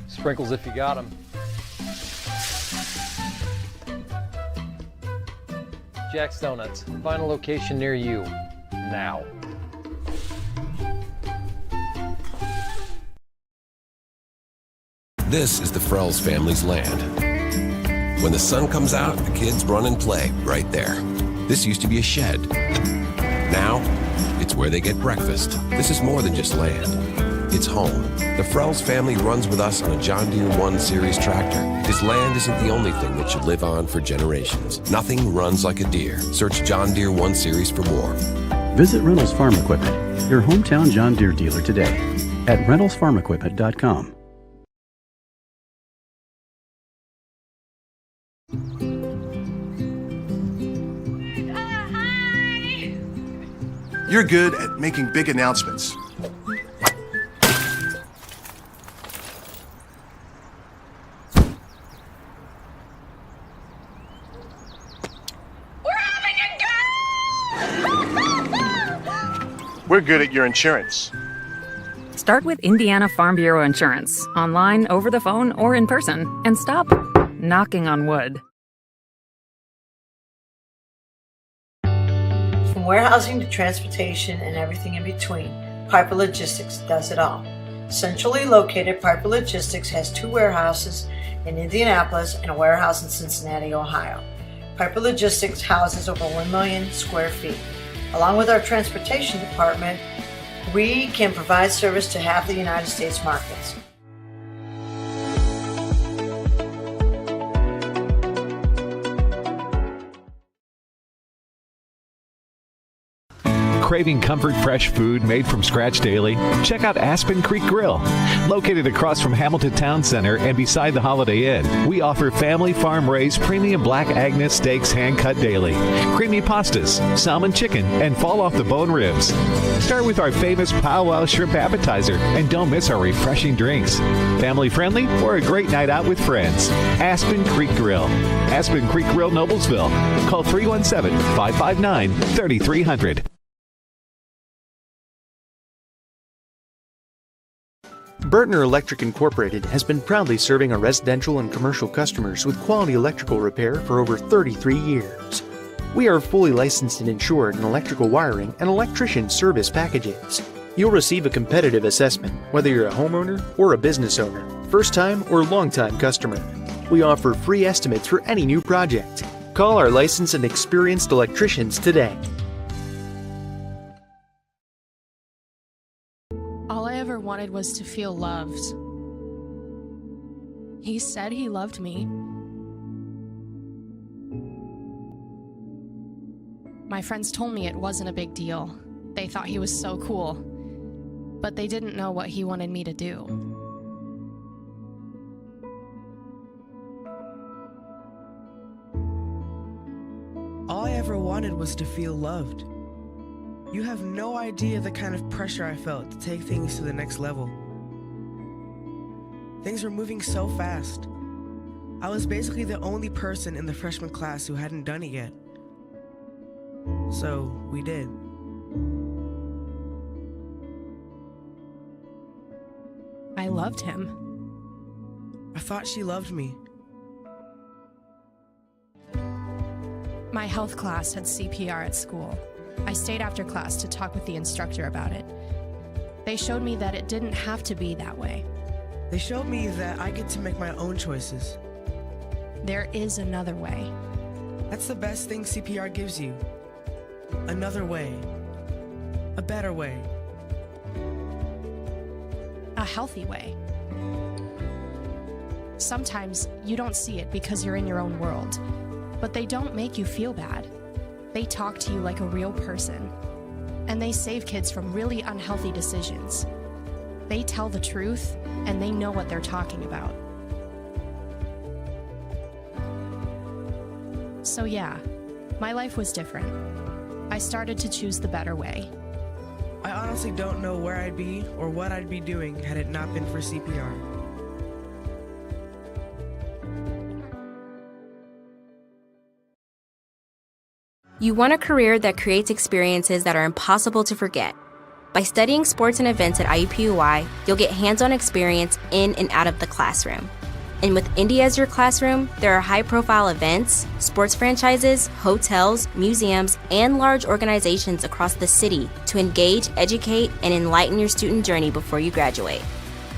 Sprinkles if you got them. Jack's Donuts, find a location near you, now. This is the Frells family's land. When the sun comes out, the kids run and play right there. This used to be a shed. Now, it's where they get breakfast. This is more than just land. It's home. The Frells family runs with us on a John Deere 1 Series tractor. His land isn't the only thing that should live on for generations. Nothing runs like a Deere. Search John Deere 1 Series for more. Visit Reynolds Farm Equipment, your hometown John Deere dealer today at reynoldsfarmequipment.com. You're good at making big announcements. We're good at your insurance. Start with Indiana Farm Bureau Insurance, online, over the phone, or in person, and stop knocking on wood. From warehousing to transportation and everything in between, Piper Logistics does it all. Centrally located, Piper Logistics has 2 warehouses in Indianapolis and a warehouse in Cincinnati, Ohio. Piper Logistics houses over 1 million square feet. Along with our transportation department, we can provide service to half the United States markets. Craving comfort fresh food made from scratch daily? Check out Aspen Creek Grill. Located across from Hamilton Town Center and beside the Holiday Inn, we offer family farm-raised premium Black Agnes steaks hand-cut daily, creamy pastas, salmon chicken, and fall-off-the-bone ribs. Start with our famous powwow shrimp appetizer, and don't miss our refreshing drinks. Family-friendly or a great night out with friends. Aspen Creek Grill. Aspen Creek Grill, Noblesville. Call 317-559-3300. Bertner Electric Incorporated has been proudly serving our residential and commercial customers with quality electrical repair for over 33 years. We are fully licensed and insured in electrical wiring and electrician service packages. You'll receive a competitive assessment whether you're a homeowner or a business owner, first-time or long-time customer. We offer free estimates for any new project. Call our licensed and experienced electricians today. All I ever wanted was to feel loved. He said he loved me. My friends told me it wasn't a big deal. They thought he was so cool. But they didn't know what he wanted me to do. All I ever wanted was to feel loved. You have no idea the kind of pressure I felt to take things to the next level. Things were moving so fast. I was basically the only person in the freshman class who hadn't done it yet. So, we did. I loved him. I thought she loved me. My health class had CPR at school. I stayed after class to talk with the instructor about it. They showed me that it didn't have to be that way. They showed me that I get to make my own choices. There is another way. That's the best thing CPR gives you. Another way. A better way. A healthy way. Sometimes you don't see it because you're in your own world, but they don't make you feel bad. They talk to you like a real person, and they save kids from really unhealthy decisions. They tell the truth, and they know what they're talking about. So yeah, my life was different. I started to choose the better way. I honestly don't know where I'd be or what I'd be doing had it not been for CPR. You want a career that creates experiences that are impossible to forget. By studying sports and events at IUPUI, you'll get hands-on experience in and out of the classroom. And with Indy as your classroom, there are high-profile events, sports franchises, hotels, museums, and large organizations across the city to engage, educate, and enlighten your student journey before you graduate.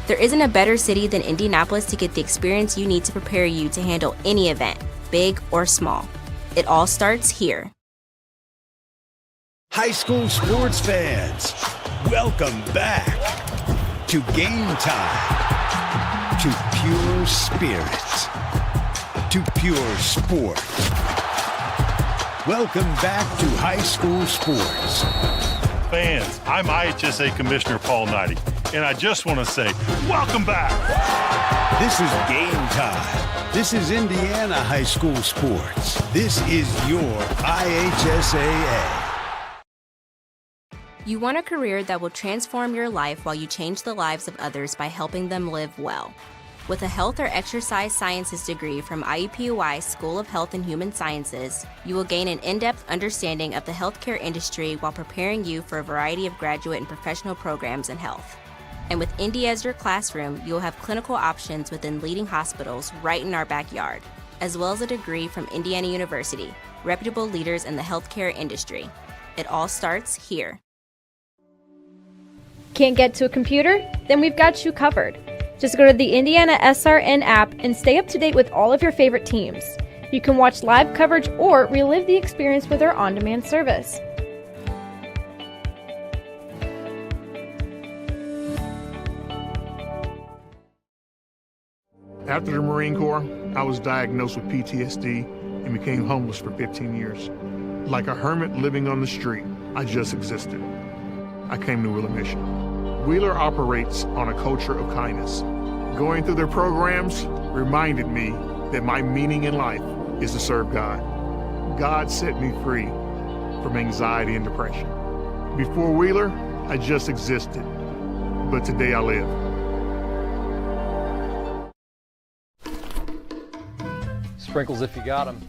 There isn't a better city than Indianapolis to get the experience you need to prepare you to handle any event, big or small. It all starts here. High school sports fans, welcome back to Game Time, to pure spirits, to pure sport. Welcome back to high school sports. Fans, I'm IHSAA Commissioner Paul Knighty, and I just want to say, welcome back. This is Game Time. This is Indiana high school sports. This is your IHSAA. You want a career that will transform your life while you change the lives of others by helping them live well. With a health or exercise sciences degree from IUPUI School of Health and Human Sciences, you will gain an in-depth understanding of the healthcare industry while preparing you for a variety of graduate and professional programs in health. And with Indy as your classroom, you will have clinical options within leading hospitals right in our backyard, as well as a degree from Indiana University, reputable leaders in the healthcare industry. It all starts here. Can't get to a computer? Then we've got you covered. Just go to the IndianaSRN app and stay up to date with all of your favorite teams. You can watch live coverage or relive the experience with our on-demand service. After the Marine Corps, I was diagnosed with PTSD and became homeless for 15 years. Like a hermit living on the street, I just existed. I came to Wheeler Mission. Wheeler operates on a culture of kindness. Going through their programs reminded me that my meaning in life is to serve God. God set me free from anxiety and depression. Before Wheeler, I just existed, but today I live. Sprinkles if you got them.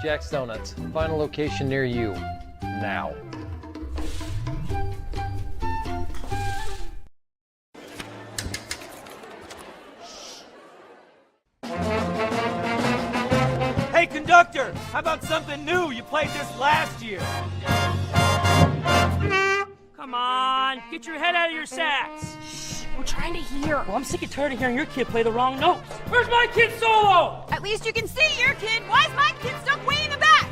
Jack's Donuts, final location near you, now. Hey conductor, how about something new? You played this last year. Come on, get your head out of your sacks. Shh, we're trying to hear. Well, I'm sick and tired of hearing your kid play the wrong notes. Where's my kid solo? At least you can see your kid. Why is my kid stuck way in the back?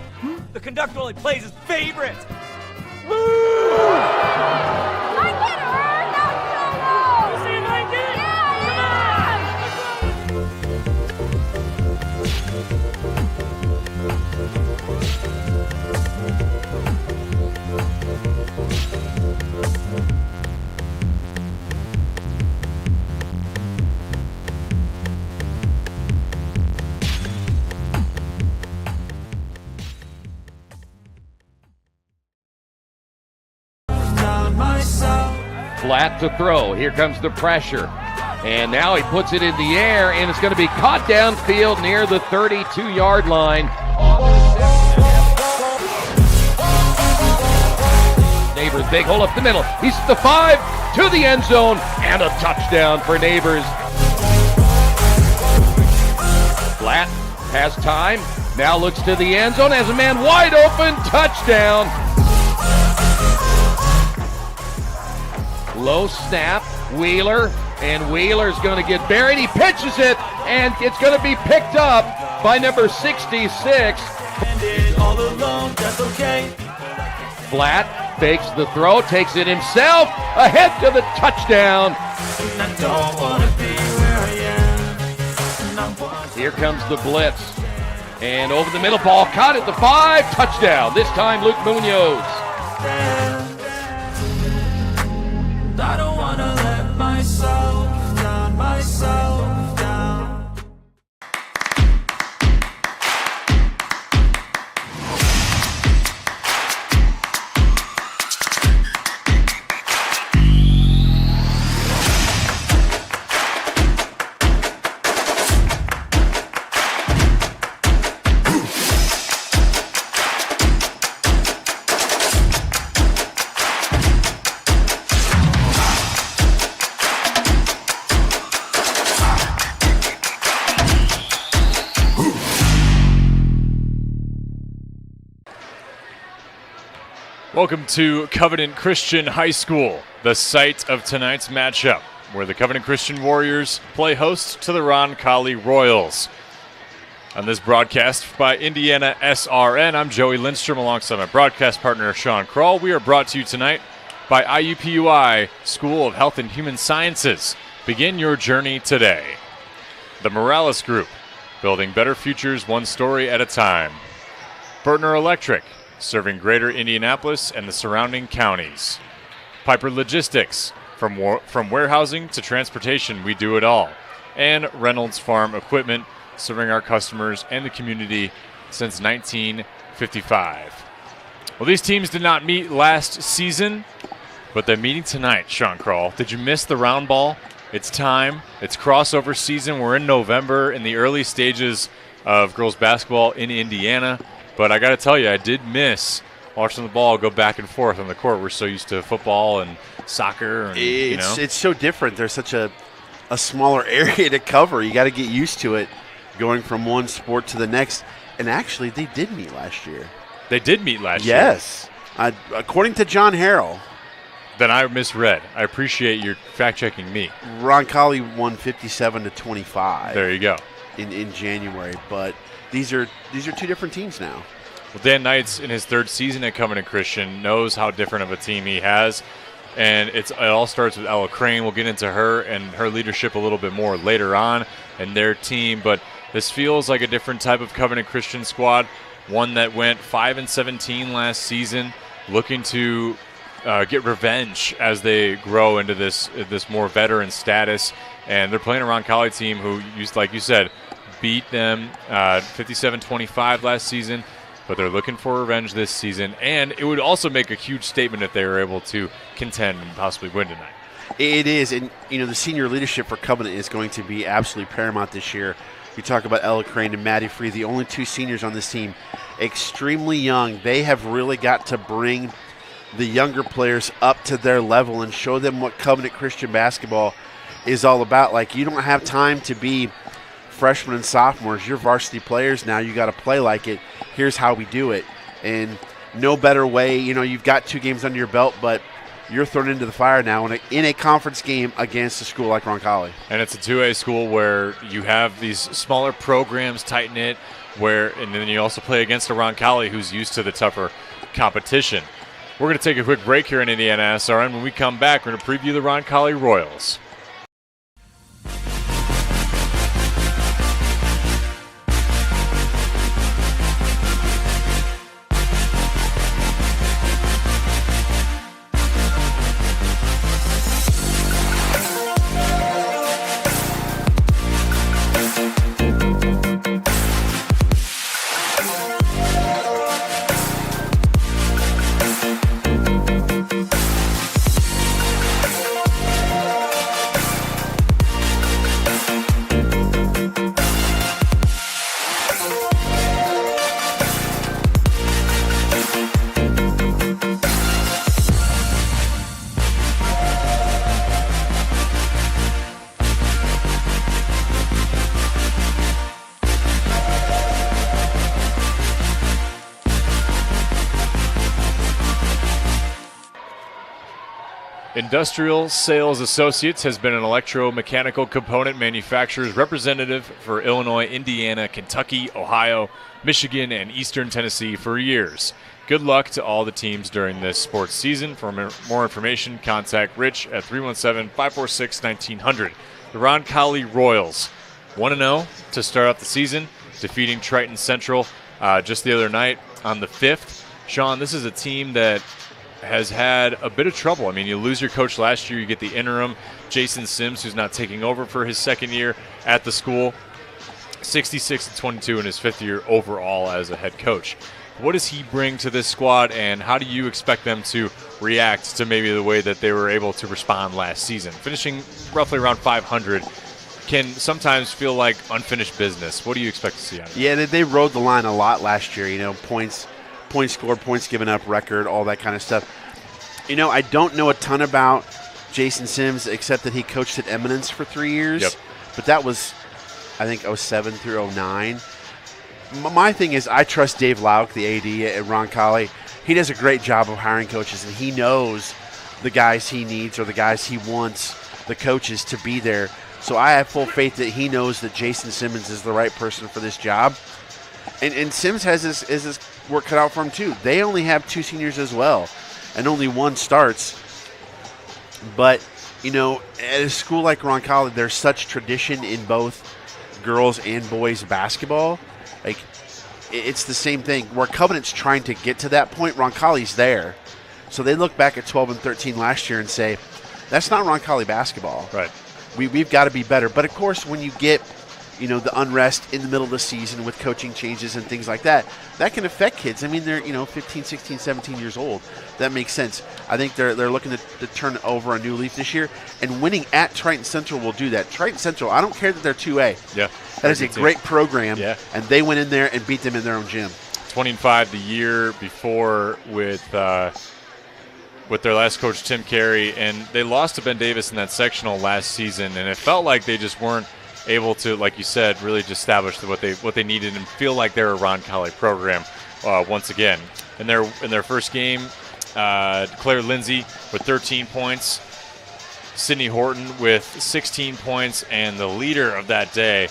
The conductor only plays his favorite. My kid heard that solo! You saying I did? Flat to throw. Here comes the pressure. And now he puts it in the air, and it's going to be caught downfield near the 32-yard line. Neighbors, big hole up the middle. He's at the 5, to the end zone, and a touchdown for Neighbors. Has time. Now looks to the end zone. Has a man wide open. Touchdown. Low snap. Wheeler. And Wheeler's going to get buried. He pitches it. And it's going to be picked up by number 66. Flat fakes the throw, takes it himself, ahead to the touchdown. Here comes the blitz. And over the middle, ball caught at the 5, touchdown. This time, Luke Munoz. I don't want to let myself down, Welcome to Covenant Christian High School, the site of tonight's matchup, where the Covenant Christian Warriors play host to the Roncalli Royals. On this broadcast by IndianaSRN, I'm Joey Lindstrom alongside my broadcast partner Sean Kroll. We are brought to you tonight by IUPUI School of Health and Human Sciences. Begin your journey today. The Morales Group, building better futures one story at a time. Bertner Electric, serving greater Indianapolis and the surrounding counties. Piper Logistics, from warehousing to transportation, we do it all. And Reynolds Farm Equipment, serving our customers and the community since 1955. Well, these teams did not meet last season, but they're meeting tonight, Sean Kroll. Did you miss the round ball? It's time. It's crossover season. We're in November, in the early stages of girls basketball in Indiana. But I got to tell you, I did miss watching the ball go back and forth on the court. We're so used to football and soccer. And, it's so different. There's such a smaller area to cover. You got to get used to it, going from one sport to the next. And actually, they did meet last year. They did meet last year? Yes. According to John Harrell. Then I misread. I appreciate your fact-checking me. Roncalli won 57-25. There you go. In January, but these are two different teams now. Well, Dan Knight's in his third season at Covenant Christian, knows how different of a team he has, and it all starts with Ella Crane. We'll get into her and her leadership a little bit more later on and their team, but this feels like a different type of Covenant Christian squad, one that went 5-17 last season, looking to get revenge as they grow into this more veteran status, and they're playing a Roncalli team who, like you said, beat them 57-25 last season, but they're looking for revenge this season, and it would also make a huge statement if they were able to contend and possibly win tonight. It is, and the senior leadership for Covenant is going to be absolutely paramount this year. You talk about Ella Crane and Maddie Free, the only two seniors on this team, extremely young. They have really got to bring the younger players up to their level and show them what Covenant Christian basketball is all about. Like, you don't have time to be freshmen and sophomores. You're varsity players now. You got to play like it. Here's how we do it. And no better way. You've got 2 games under your belt, but you're thrown into the fire now in a conference game against a school like Roncalli. And it's a 2A school where you have these smaller programs, tight-knit, and then you also play against a Roncalli who's used to the tougher competition. We're going to take a quick break here in IndianaSRN. When we come back, we're going to preview the Roncalli Royals. Industrial Sales Associates has been an electromechanical component manufacturer's representative for Illinois, Indiana, Kentucky, Ohio, Michigan, and Eastern Tennessee for years. Good luck to all the teams during this sports season. For more information, contact Rich at 317-546-1900. The Roncalli Royals, 1-0 to start out the season, defeating Triton Central just the other night on the 5th. Sean, this is a team that has had a bit of trouble. I mean, you lose your coach last year, you get the interim, Jason Sims, who's not taking over for his second year at the school, 66-22 in his 5th year overall as a head coach. What does he bring to this squad, and how do you expect them to react to maybe the way that they were able to respond last season? Finishing roughly around 500 can sometimes feel like unfinished business. What do you expect to see out of it? Yeah, they rode the line a lot last year, points scored, points given up, record, all that kind of stuff. I don't know a ton about Jason Sims except that he coached at Eminence for 3 years. Yep. But that was, I think, 07 through 09. My thing is I trust Dave Lauk, the AD at Roncalli. He does a great job of hiring coaches, and he knows the guys he needs or the guys he wants the coaches to be there. So I have full faith that he knows that Jason Simmons is the right person for this job. And Sims has his work cut out for him, too. They only have 2 seniors as well, and only 1 starts. But, at a school like Roncalli, there's such tradition in both girls and boys basketball. Like, it's the same thing. Where Covenant's trying to get to that point, Roncalli's there. So they look back at 12 and 13 last year and say, that's not Roncalli basketball. Right. We've got to be better. But, of course, when you get the unrest in the middle of the season with coaching changes and things like that, that can affect kids. I mean, they're, 15, 16, 17 years old. That makes sense. I think they're looking to turn over a new leaf this year, and winning at Triton Central will do that. Triton Central, I don't care that they're 2A. Yeah. That is a great program, yeah. And they went in there and beat them in their own gym. 20-5 the year before with their last coach, Tim Carey, and they lost to Ben Davis in that sectional last season, and it felt like they just weren't able to, like you said, really just establish what they needed and feel like they're a Roncalli program once again. In their first game, Claire Lindsay with 13 points, Sydney Horton with 16 points, and the leader of that day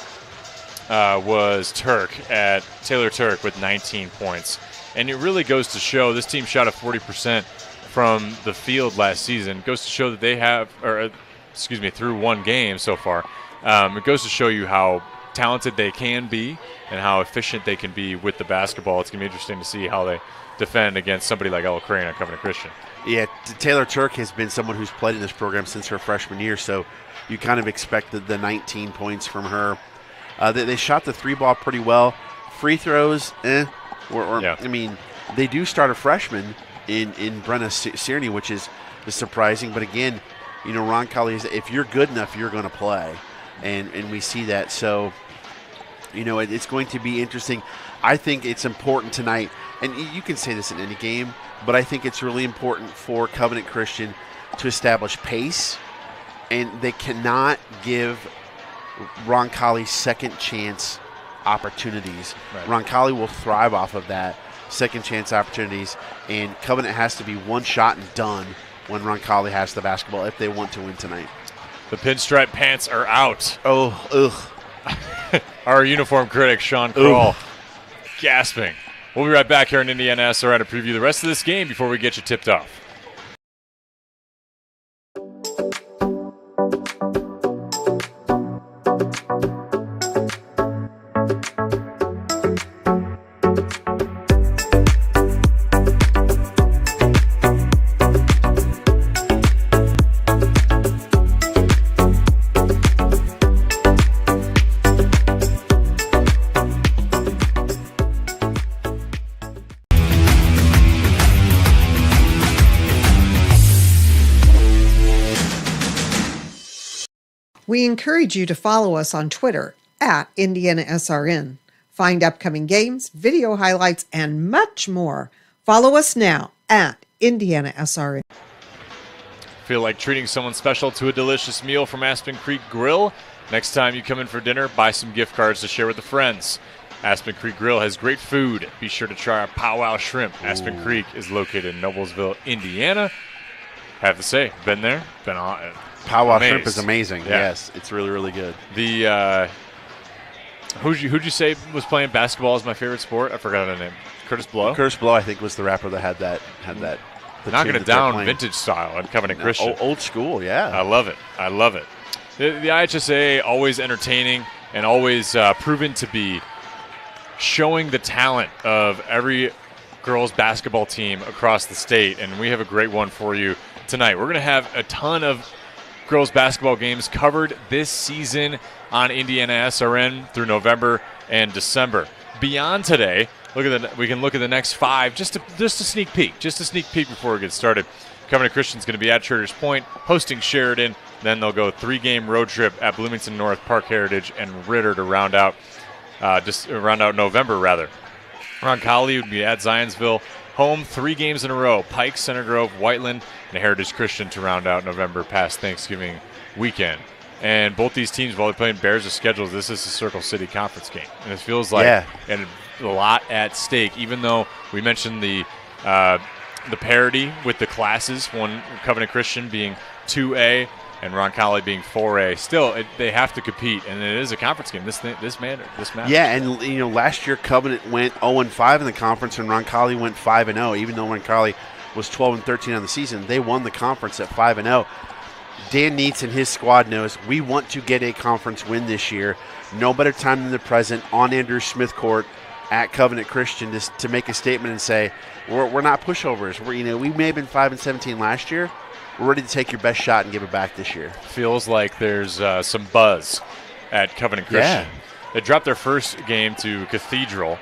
was Taylor Turk with 19 points. And it really goes to show this team shot a 40% from the field last season. It goes to show that they have, through 1 game so far. It goes to show you how talented they can be and how efficient they can be with the basketball. It's going to be interesting to see how they defend against somebody like Ella Crane at Covenant Christian. Yeah, Taylor Turk has been someone who's played in this program since her freshman year, so you kind of expected the 19 points from her. They shot the 3-ball pretty well. Free throws, yeah. I mean, they do start a freshman in Brenna Searney, which is surprising. But again, Roncalli is, if you're good enough, you're going to play. And we see that. So, it's going to be interesting. I think it's important tonight, and you can say this in any game, but I think it's really important for Covenant Christian to establish pace, and they cannot give Roncalli second chance opportunities. Right. Roncalli will thrive off of that, second chance opportunities, and Covenant has to be one shot and done when Roncalli has the basketball if they want to win tonight. The pinstripe pants are out. Oh, ugh. Our uniform critic, Sean Kroll, gasping. We'll be right back here on IndianaSRN to preview the rest of this game before we get you tipped off. We encourage you to follow us on Twitter at IndianaSRN. Find upcoming games, video highlights, and much more. Follow us now at IndianaSRN. Feel like treating someone special to a delicious meal from Aspen Creek Grill? Next time you come in for dinner, buy some gift cards to share with the friends. Aspen Creek Grill has great food. Be sure to try our powwow shrimp. Aspen Creek is located in Noblesville, Indiana. Have to say, been there, been on. Powwow shrimp is amazing. Yeah. Yes, it's really, really good. The who'd you say was playing basketball as my favorite sport? I forgot the name. Curtis Blow. Curtis Blow, I think, was the rapper that had that. Knocking it down, vintage style at Covenant Christian. Old school, yeah. I love it. I love it. The IHSAA, always entertaining and always proven to be showing the talent of every girls basketball team across the state, and we have a great one for you tonight. We're going to have a ton of girls basketball games covered this season on IndianaSRN through November and December. Beyond today, we can look at the next 5, just a sneak peek before we get started. Covenant Christian's going to be at Traders Point, hosting Sheridan. Then they'll go 3-game road trip at Bloomington North, Park Heritage, and Ritter to round out November. Roncalli would be at Zionsville, home 3 games in a row. Pike, Center Grove, Whiteland, and Heritage Christian to round out November past Thanksgiving weekend. And both these teams, while they're playing Bears of schedules, this is a Circle City Conference game. And it feels like and a lot at stake, even though we mentioned the parity with the classes, one Covenant Christian being 2A and Roncalli being 4A. Still, they have to compete, and it is a conference game. This matters. Yeah, and last year Covenant went 0-5 in the conference, and Roncalli went 5-0. Even though Roncalli was 12-13 on the season, they won the conference at 5-0. Dan Neitz and his squad knows we want to get a conference win this year. No better time than the present on Andrew Smith Court at Covenant Christian to make a statement and say we're not pushovers. We may have been 5-17 last year. We're ready to take your best shot and give it back this year. Feels like there's some buzz at Covenant Christian. Yeah. They dropped their first game to Cathedral,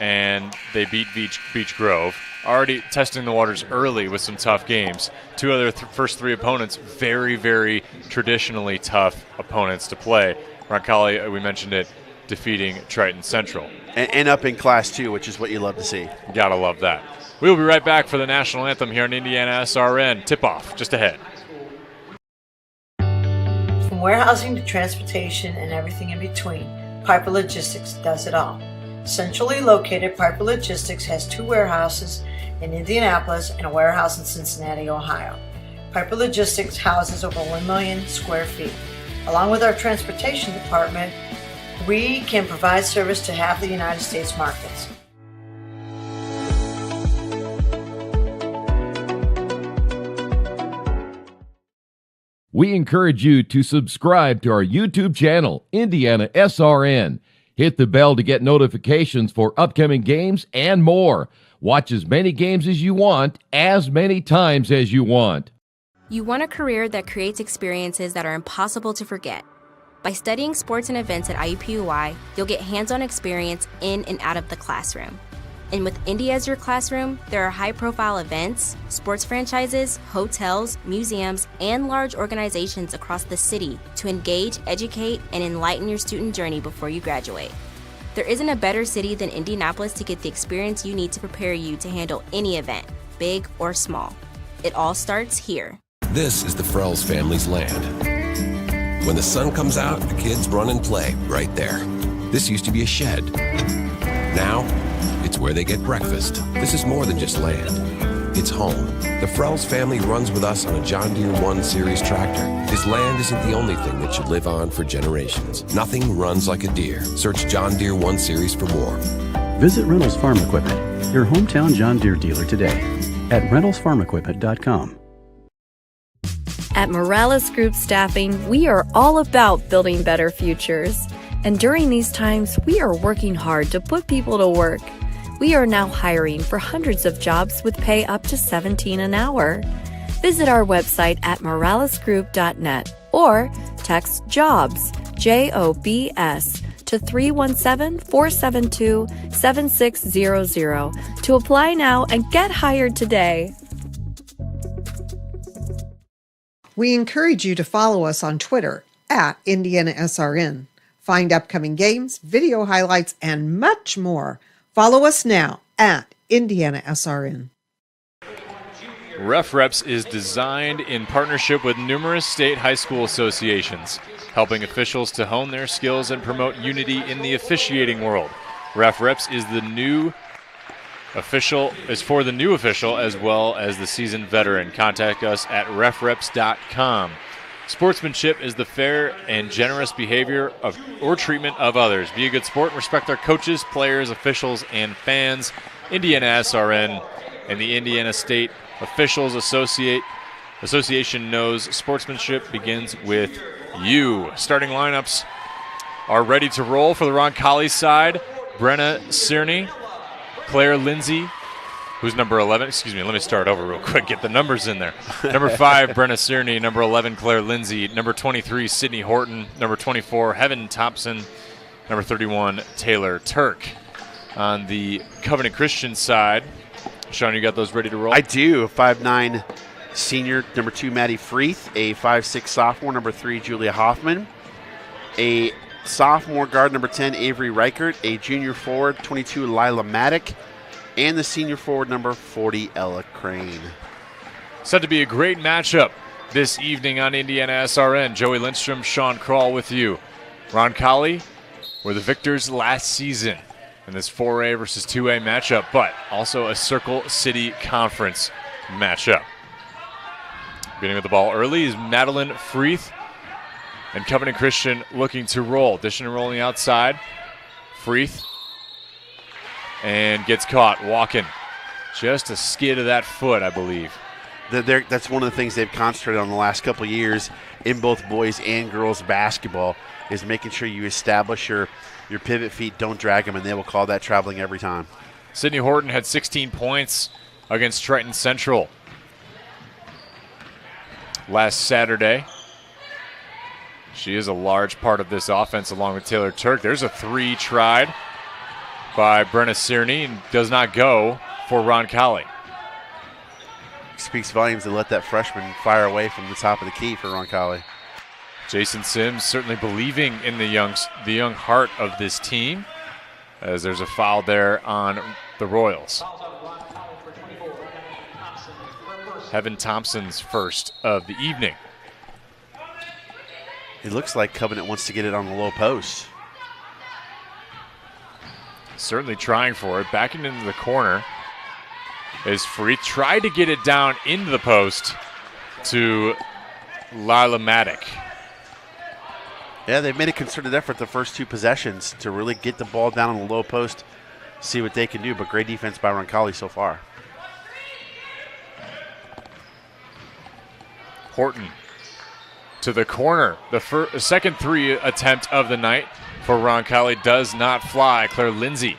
and they beat Beach Grove. Already testing the waters early with some tough games. 2 other first 3 opponents, very, very traditionally tough opponents to play. Roncalli, we mentioned it, defeating Triton Central. And up in Class 2, which is what you love to see. Gotta love that. We'll be right back for the national anthem here on IndianaSRN. Tip-off just ahead. From warehousing to transportation and everything in between, Piper Logistics does it all. Centrally located, Piper Logistics has 2 warehouses in Indianapolis and a warehouse in Cincinnati, Ohio. Piper Logistics houses over 1 million square feet. Along with our transportation department, we can provide service to half the United States markets. We encourage you to subscribe to our YouTube channel, IndianaSRN. Hit the bell to get notifications for upcoming games and more. Watch as many games as you want, as many times as you want. You want a career that creates experiences that are impossible to forget. By studying sports and events at IUPUI, you'll get hands-on experience in and out of the classroom. And with Indy as your classroom, there are high-profile events, sports franchises, hotels, museums, and large organizations across the city to engage, educate, and enlighten your student journey before you graduate. There isn't a better city than Indianapolis to get the experience you need to prepare you to handle any event, big or small. It all starts here. This is the Frells family's land. When the sun comes out, the kids run and play right there. This used to be a shed. Now, it's where they get breakfast. This is more than just land. It's home. The Frells family runs with us on a John Deere 1 Series tractor. This land isn't the only thing that should live on for generations. Nothing runs like a Deere. Search John Deere 1 Series for more. Visit Reynolds Farm Equipment, your hometown John Deere dealer today at reynoldsfarmequipment.com. At Morales Group Staffing, we are all about building better futures. And during these times, we are working hard to put people to work. We are now hiring for hundreds of jobs with pay up to $17 an hour. Visit our website at moralesgroup.net or text JOBS, JOBS, to 317-472-7600 to apply now and get hired today. We encourage you to follow us on Twitter at IndianaSRN. Find upcoming games, video highlights, and much more. Follow us now at IndianaSRN. Ref Reps is designed in partnership with numerous state high school associations, helping officials to hone their skills and promote unity in the officiating world. Ref Reps is the new official is for the new official as well as the seasoned veteran. Contact us at refreps.com. Sportsmanship is the fair and generous behavior of or treatment of others. Be a good sport and respect our coaches, players, officials, and fans. IndianaSRN and the Indiana State Officials Association knows sportsmanship begins with you. Starting lineups are ready to roll for the Roncalli side. Brenna Cerny, Claire Lindsay, who's number 11. Excuse me, let me start over real quick, get the numbers in there. Number 5, Brenna Cerny. Number 11, Claire Lindsay. Number 23, Sydney Horton. Number 24, Heaven Thompson. Number 31, Taylor Turk. On the Covenant Christian side, Sean, you got those ready to roll? I do. 5'9" senior, number 2, Maddie Freeth. A 5'6" sophomore, number 3, Julia Hoffman. A sophomore guard, number 10, Avery Reichert. A junior forward, 22, Lila Maddock. And the senior forward, number 40, Ella Crane. Set to be a great matchup this evening on IndianaSRN. Joey Lindstrom, Sean Kroll with you. Roncalli were the victors last season in this 4A versus 2A matchup, but also a Circle City Conference matchup. Getting with the ball early is Madeline Freeth, and Covenant Christian looking to roll. Dishing and rolling outside. Freeth, and gets caught walking. Just a skid of that foot, I believe. That's one of the things they've concentrated on the last couple of years in both boys and girls basketball, is making sure you establish your pivot feet, don't drag them, and they will call that traveling every time. Sydney Horton had 16 points against Triton Central last Saturday. She is a large part of this offense along with Taylor Turk. There's a 3 tried by Brenna Cerny and does not go for Roncalli. Speaks volumes to let that freshman fire away from the top of the key for Roncalli. Jason Sims certainly believing in the young heart of this team, as there's a foul there on the Royals. Heaven Thompson's first of the evening. It looks like Covenant wants to get it on the low post. Certainly trying for it. Backing into the corner is Freeth. Tried to get it down into the post to Lila Maddock. Yeah, they've made a concerted effort the first 2 possessions to really get the ball down on the low post, see what they can do, but great defense by Roncalli so far. Horton to the corner. The second 3 attempt of the night for Roncalli does not fly. Claire Lindsay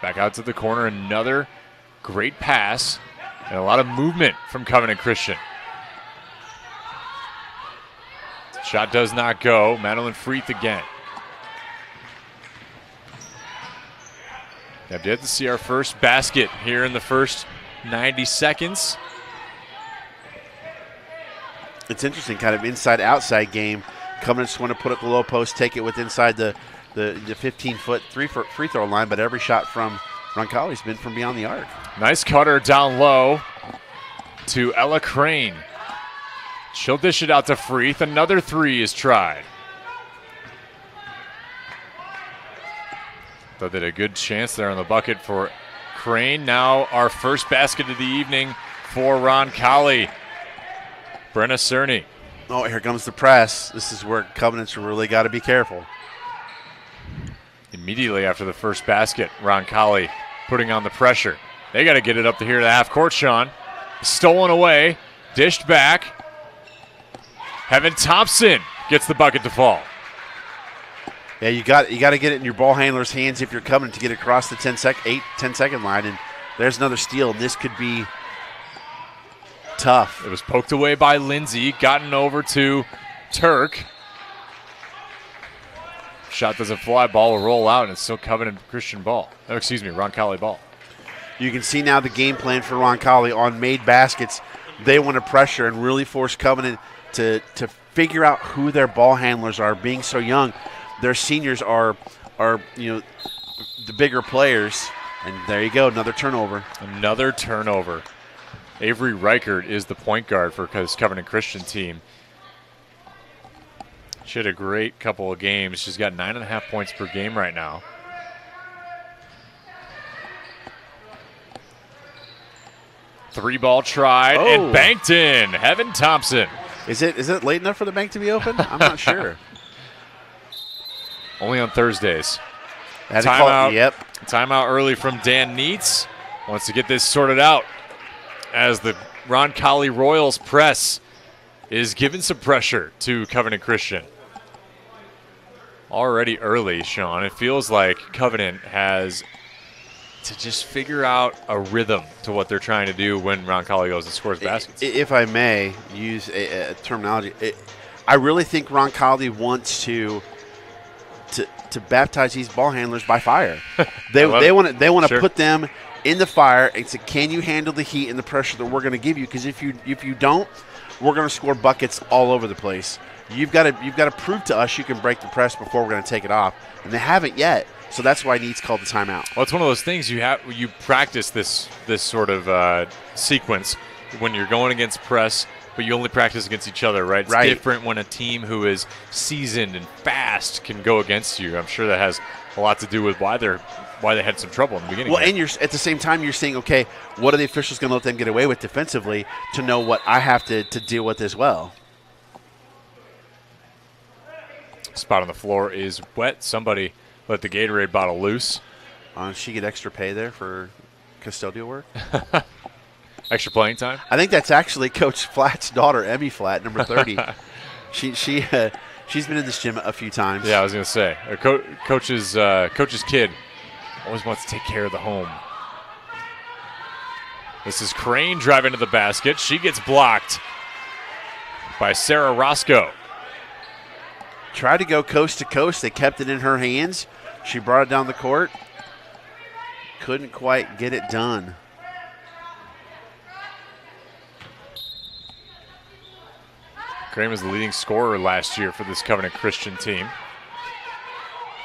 back out to the corner. Another great pass and a lot of movement from Covenant Christian. Shot does not go. Madeline Freeth again. Have yet to see our first basket here in the first 90 seconds. It's interesting, kind of inside-outside game. Covenant just want to put it the low post, take it with inside the 15-foot free throw line, but every shot from Roncalli's been from beyond the arc. Nice cutter down low to Ella Crane. She'll dish it out to Freeth. Another 3 is tried. Thought they had a good chance there on the bucket for Crane. Now our first basket of the evening for Roncalli. Brenna Cerny. Oh, here comes the press. This is where Covenant's really got to be careful. Immediately after the first basket, Roncalli putting on the pressure. They got to get it up to here to half court, Sean. Stolen away, dished back. Heaven Thompson gets the bucket to fall. Yeah, you got to get it in your ball handler's hands if you're coming to get across the 10-second line, and there's another steal. This could be tough. It was poked away by Lindsay, gotten over to Turk. Shot doesn't fly, ball will roll out, and it's still Covenant Christian ball. Oh, excuse me, Roncalli ball. You can see now the game plan for Roncalli on made baskets. They want to pressure and really force Covenant to figure out who their ball handlers are. Being so young, their seniors are the bigger players. And there you go, another turnover. Another turnover. Avery Reichert is the point guard for this Covenant Christian team. She had a great couple of games. She's got 9.5 points per game right now. 3-ball tried and banked in. Heaven Thompson. Is it late enough for the bank to be open? I'm not sure. Only on Thursdays. Timeout. Yep. Timeout early from Dan Neitz. Wants to get this sorted out as the Roncalli Royals press is giving some pressure to Covenant Christian. Already early, Sean. It feels like Covenant has to just figure out a rhythm to what they're trying to do when Roncalli goes and scores baskets. If I may use a terminology, I really think Roncalli wants to baptize these ball handlers by fire. They want to put them in the fire and say, can you handle the heat and the pressure that we're going to give you? Because if you don't, we're going to score buckets all over the place. You've got to prove to us you can break the press before we're going to take it off, and they haven't yet. So that's why Neitz called the timeout. Well, it's one of those things you practice this sort of sequence when you're going against press, but you only practice against each other, right? It's different when a team who is seasoned and fast can go against you. I'm sure that has a lot to do with why they had some trouble in the beginning. Well, and you're at the same time you're saying, okay, what are the officials going to let them get away with defensively to know what I have to deal with as well? Spot on the floor is wet. Somebody let the Gatorade bottle loose. Does she get extra pay there for custodial work? Extra playing time? I think that's actually Coach Flatt's daughter, Emmy Flatt, number 30. She's been in this gym a few times. Yeah, I was going to say. Coach's kid always wants to take care of the home. This is Crane driving to the basket. She gets blocked by Sarah Roscoe. Tried to go coast to coast. They kept it in her hands. She brought it down the court. Couldn't quite get it done. Crane was the leading scorer last year for this Covenant Christian team.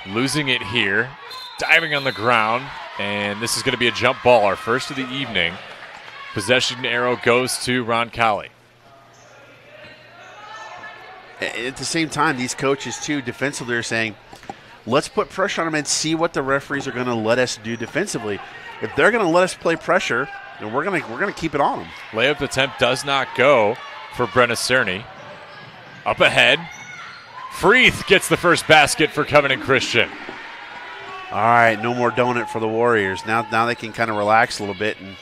Losing it here. Diving on the ground. And this is going to be a jump ball, our first of the evening. Possession arrow goes to Roncalli. At the same time, these coaches, too, defensively are saying, let's put pressure on them and see what the referees are going to let us do defensively. If they're going to let us play pressure, then we're going to keep it on them. Layup attempt does not go for Brenna Cerny. Up ahead, Freeth gets the first basket for Covenant Christian. All right, no more donut for the Warriors. Now they can kind of relax a little bit and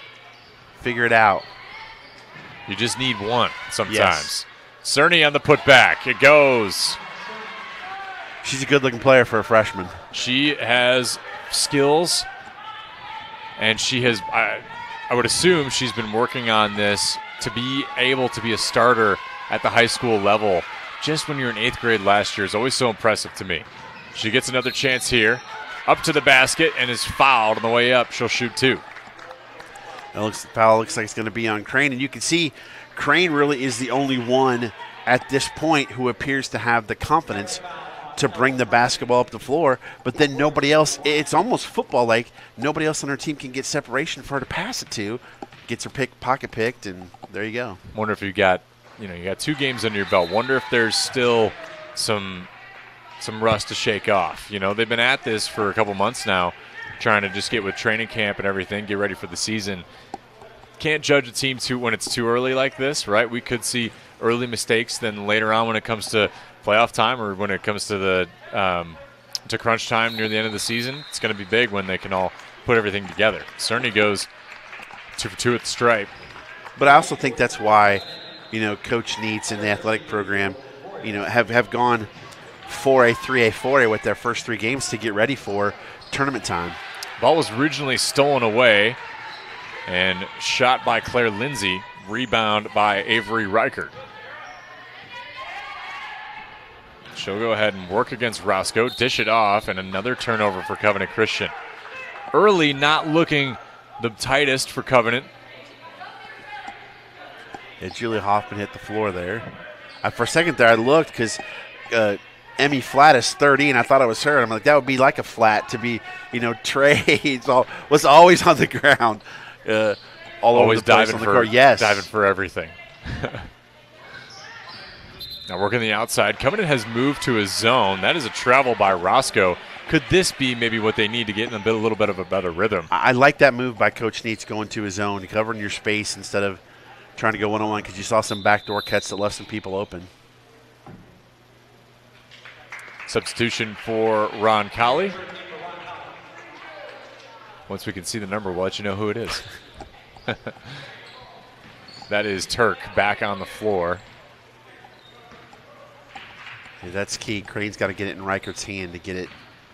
figure it out. You just need one sometimes. Yes. Cerny on the putback. It goes. She's a good-looking player for a freshman. She has skills, and she has, I would assume she's been working on this to be able to be a starter at the high school level. Just when you're in 8th grade last year is always so impressive to me. She gets another chance here. Up to the basket and is fouled on the way up. She'll shoot 2. The foul looks like it's going to be on Crane, and you can see Crane really is the only one at this point who appears to have the confidence to bring the basketball up the floor, but then nobody else, it's almost football-like, nobody else on her team can get separation for her to pass it to. Gets her pocket picked, and there you go. Wonder if you got 2 games under your belt. Wonder if there's still some rust to shake off. They've been at this for a couple months now, trying to just get with training camp and everything, get ready for the season. Can't judge a team when it's too early like this, right? We could see early mistakes, then later on when it comes to playoff time or when it comes to the to crunch time near the end of the season, it's going to be big when they can all put everything together. Cerny goes 2 for 2 at the stripe. But I also think that's why, Coach Neitz and the athletic program, have gone 4A, 3A, 4A with their first 3 games to get ready for tournament time. Ball was originally stolen away and shot by Claire Lindsay, rebound by Avery Reichert. She'll go ahead and work against Roscoe, dish it off, and another turnover for Covenant Christian. Early not looking the tightest for Covenant. Yeah, Julia Hoffman hit the floor there. For a second there, I looked because Emmy Flatt is 30, and I thought it was her. And I'm like, that would be like a Flatt to be, Trey was always on the ground, all over the place on the court. Yes, diving for everything. Now working the outside. Covenant has moved to a zone. That is a travel by Roscoe. could this be maybe what they need to get in a little bit of a better rhythm? I like that move by Coach Neitz going to his zone, covering your space instead of trying to go one-on-one, because you saw some backdoor cuts that left some people open. Substitution for Roncalli. Once we can see the number, we'll let you know who it is. That is Turk back on the floor. Yeah, that's key. Crane's got to get it in Reichert's hand to get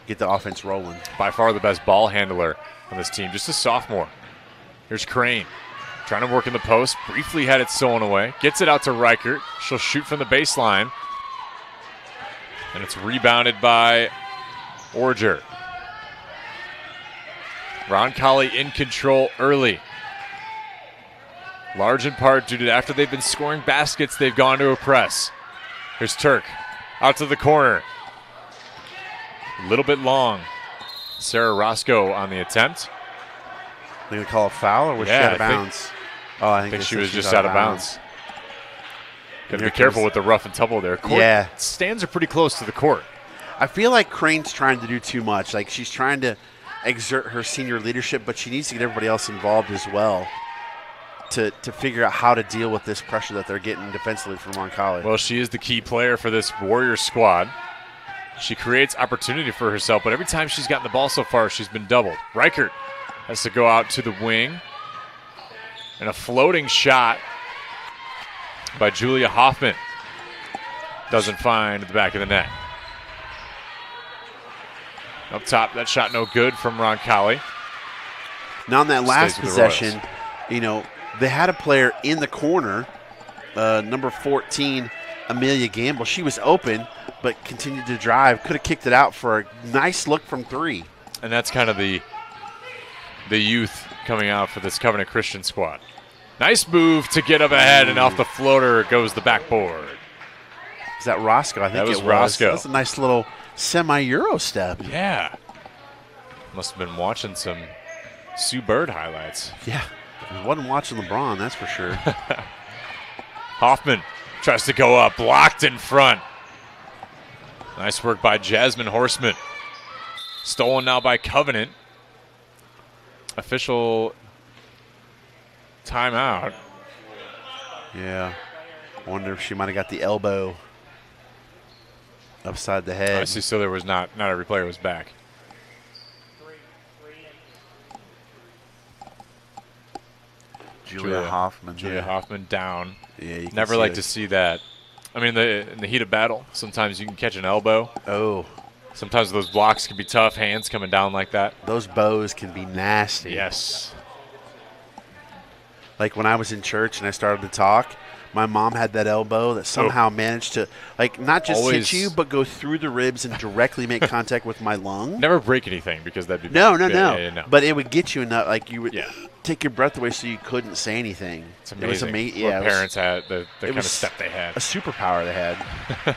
the offense rolling. By far the best ball handler on this team, just a sophomore. Here's Crane trying to work in the post. Briefly had it stolen away. Gets it out to Reichert. She'll shoot from the baseline. And it's rebounded by Orger. Roncalli in control early. Large in part due to after they've been scoring baskets, they've gone to a press. Here's Turk out to the corner. A little bit long. Sarah Roscoe on the attempt. They gonna call a foul, or was she out of bounds? I think she was just out of bounds. Got to be careful with the rough and tumble there. Court stands are pretty close to the court. I feel like Crane's trying to do too much. Like, she's trying to exert her senior leadership, but she needs to get everybody else involved as well to figure out how to deal with this pressure that they're getting defensively from Roncalli. Well, she is the key player for this Warriors squad. She creates opportunity for herself, but every time she's gotten the ball so far, she's been doubled. Reichert has to go out to the wing. And a floating shot by Julia Hoffman doesn't find the back of the net. Up top, that shot no good from Roncalli. Now on that last possession, they had a player in the corner, number 14, Amelia Gamble. She was open, but continued to drive. Could have kicked it out for a nice look from three. And that's kind of the youth coming out for this Covenant Christian squad. Nice move to get up ahead, and off the floater goes the backboard. Is that Roscoe? I think that was it Roscoe. That's a nice little semi-Euro step. Yeah. Must have been watching some Sue Bird highlights. Yeah. I wasn't watching LeBron, that's for sure. Hoffman tries to go up, blocked in front. Nice work by Jasmine Horseman. Stolen now by Covenant. Official timeout. Yeah. Wonder if she might have got the elbow upside the head. I see, so there was not every player was back. Julia Hoffman. Julia Hoffman down. Yeah, you can never like to see that. I mean, in the heat of battle, sometimes you can catch an elbow. Oh. Sometimes those blocks can be tough, hands coming down like that. Those bows can be nasty. Yes. Like when I was in church and I started to talk, my mom had that elbow that somehow managed to, like, not just hit you, but go through the ribs and directly make contact with my lung. Never break anything, because that'd be no. no. But it would get you enough, like you would take your breath away so you couldn't say anything. It's amazing. It was amazing. Yeah, parents had the kind of step they had. A superpower they had.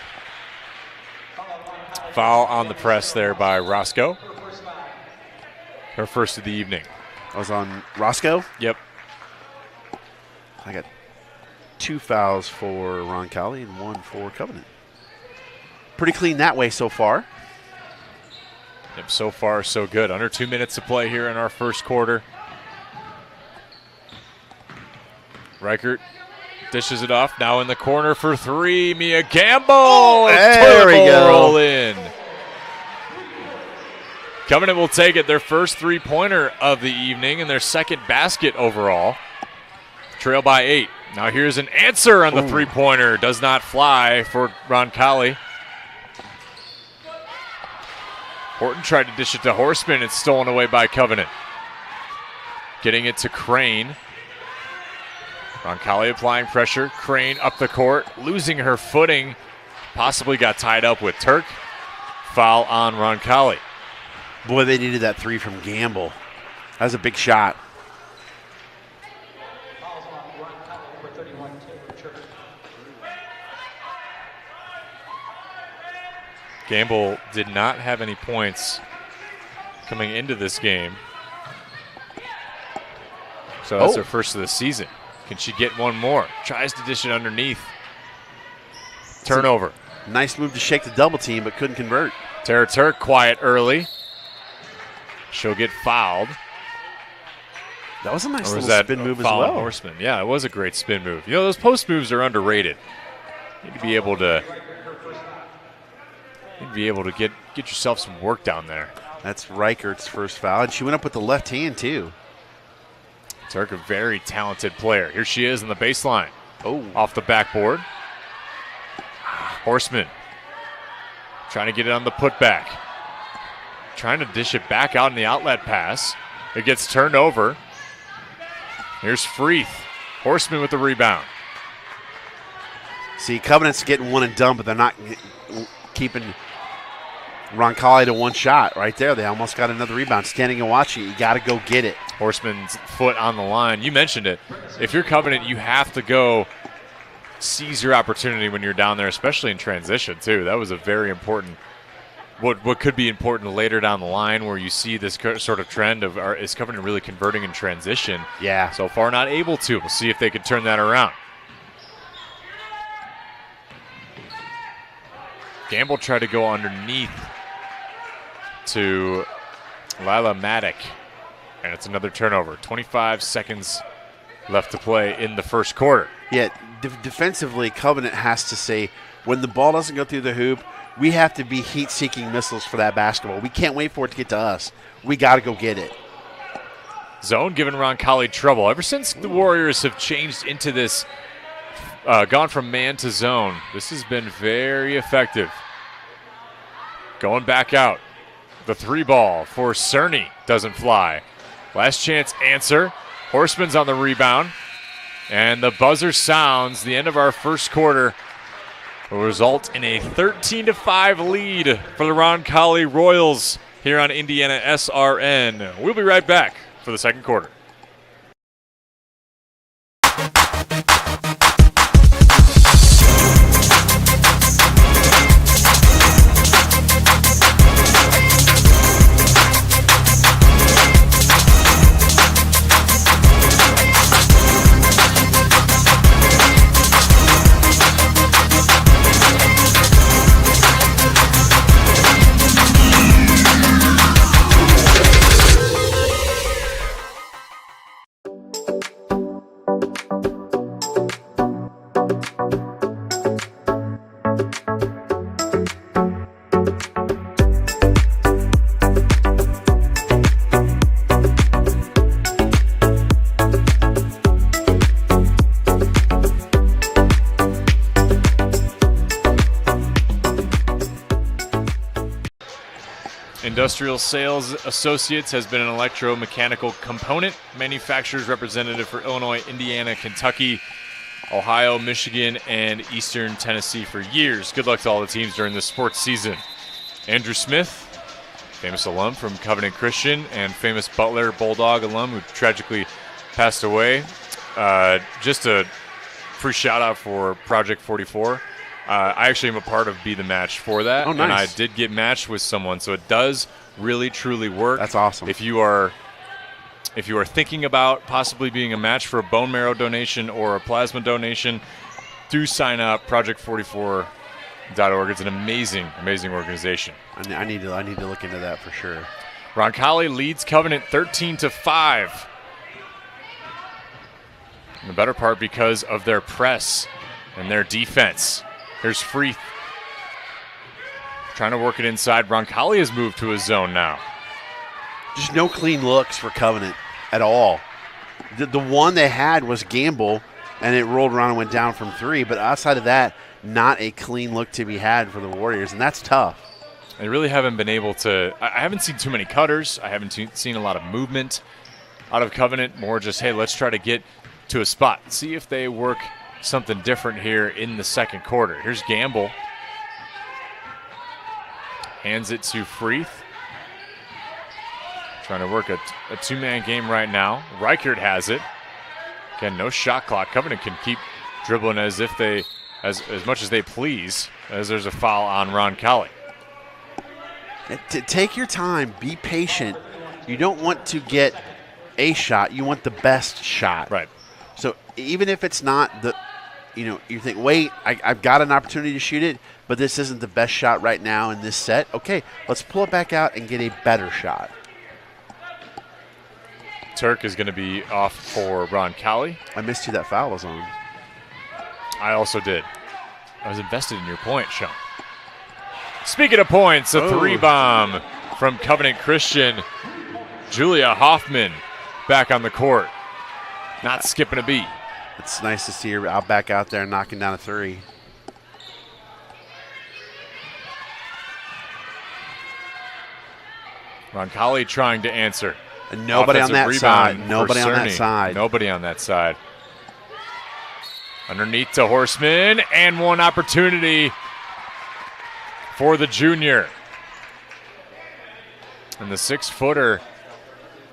Foul on the press there by Roscoe. Her first of the evening. I was on Roscoe? Yep. I got 2 fouls for Roncalli and 1 for Covenant. Pretty clean that way so far. Yep, so far so good. Under 2 minutes to play here in our first quarter. Reichert dishes it off. Now in the corner for 3. Mia Gamble. Oh, there we go. Roll in. Covenant will take it. Their first 3-pointer of the evening and their second basket overall. Trail by 8. Now here's an answer on the 3-pointer. Does not fly for Roncalli. Horton tried to dish it to Horseman. It's stolen away by Covenant. Getting it to Crane. Roncalli applying pressure. Crane up the court, losing her footing. Possibly got tied up with Turk. Foul on Roncalli. Boy, they needed that 3 from Gamble. That was a big shot. Gamble did not have any points coming into this game. So that's her first of the season. Can she get one more? Tries to dish it underneath. Turnover. Nice move to shake the double team, but couldn't convert. Tara Turk quiet early. She'll get fouled. That was a nice Or was little that spin move as foul on well. Horseman? Yeah, it was a great spin move. You know, those post moves are underrated. You need to be able to get yourself some work down there. That's Reichert's first foul, and she went up with the left hand too. Turk, a very talented player. Here she is on the baseline. Oh, off the backboard. Horseman trying to get it on the putback. Trying to dish it back out in the outlet pass. It gets turned over. Here's Freeth. Horseman with the rebound. See, Covenant's getting one and done, but they're not keeping Roncalli to one shot right there. They almost got another rebound. Standing and watching it, you got to go get it. Horseman's foot on the line. You mentioned it. If you're Covenant, you have to go seize your opportunity when you're down there, especially in transition, too. That was a very important, what could be important later down the line where you see this sort of trend of is Covenant really converting in transition? Yeah. So far, not able to. We'll see if they can turn that around. Gamble tried to go underneath to Lila Maddock, and it's another turnover. 25 seconds left to play in the first quarter. Yeah, defensively, Covenant has to say, when the ball doesn't go through the hoop, we have to be heat-seeking missiles for that basketball. We can't wait for it to get to us. We got to go get it. Zone giving Roncalli trouble. Ever since the Warriors have changed into this, gone from man to zone, this has been very effective. Going back out. The three ball for Cerny doesn't fly. Last chance answer. Horseman's on the rebound. And the buzzer sounds. The end of our first quarter will result in a 13-5 lead for the Roncalli Royals here on IndianaSRN. We'll be right back for the second quarter. Industrial Sales Associates has been an electromechanical component manufacturer's representative for Illinois, Indiana, Kentucky, Ohio, Michigan, and Eastern Tennessee for years. Good luck to all the teams during this sports season. Andrew Smith, famous alum from Covenant Christian and famous Butler Bulldog alum who tragically passed away. Just a free shout out for Project 44. I actually am a part of Be The Match for that. Oh, nice. And I did get matched with someone, so it does really, truly work. That's awesome. If you are thinking about possibly being a match for a bone marrow donation or a plasma donation, do sign up, project44.org. It's an amazing, amazing organization. I need to look into that for sure. Roncalli leads Covenant 13-5. And the better part because of their press and their defense. Here's Freeth trying to work it inside. Roncalli has moved to a zone now. Just no clean looks for Covenant at all. The one they had was Gamble, and it rolled around and went down from three. But outside of that, not a clean look to be had for the Warriors, and that's tough. They really haven't been able to – I haven't seen too many cutters. I haven't seen a lot of movement out of Covenant. More just, hey, let's try to get to a spot. See if they work – something different here in the second quarter. Here's Gamble. Hands it to Freeth. Trying to work a two-man game right now. Reichert has it. Again, no shot clock. Covenant can keep dribbling as if they, as much as they please, as there's a foul on Roncalli. Take your time. Be patient. You don't want to get a shot. You want the best shot. Right. So even if it's not the you think, wait, I've got an opportunity to shoot it, but this isn't the best shot right now in this set. Okay, let's pull it back out and get a better shot. Turk is going to be off for Roncalli. I missed who that foul was on. I also did. I was invested in your point, Sean. Speaking of points, a 3-bomb from Covenant Christian. Julia Hoffman back on the court. Not skipping a beat. It's nice to see her back out there knocking down a 3. Roncalli trying to answer. And nobody on that side. Nobody on that side. Nobody on that side. Underneath to Horseman, and one opportunity for the junior. And the 6-footer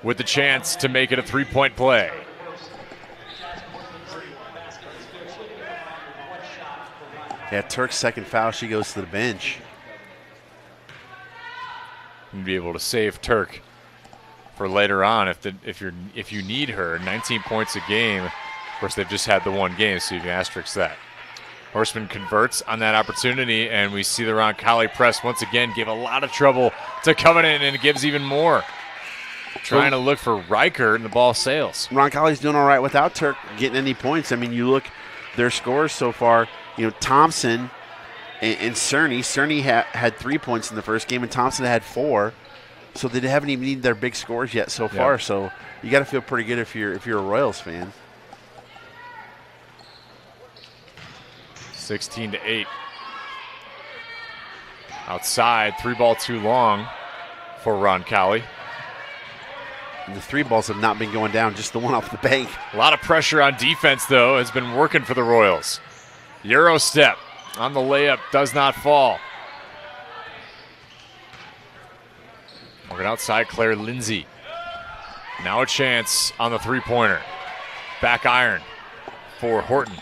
with the chance to make it a 3-point play. Yeah, Turk's second foul, she goes to the bench. And be able to save Turk for later on if you need her. 19 points a game. Of course, they've just had the one game, so you can asterisk that. Horseman converts on that opportunity, and we see the Roncalli press once again give a lot of trouble to Covenant, and it gives even more. Trying to look for Riker, and the ball sails. Roncalli's doing all right without Turk getting any points. I mean, you look their scores so far. Thompson and Cerny. Cerny had 3 points in the first game, and Thompson had 4. So they haven't even needed their big scores yet so far. Yep. So you got to feel pretty good if you're a Royals fan. 16-8. Outside, 3-ball too long for Roncalli. And the 3 balls have not been going down, just the one off the bank. A lot of pressure on defense, though, has been working for the Royals. Euro step on the layup does not fall. Working outside, Claire Lindsay. Now a chance on the 3-pointer. Back iron for Horton.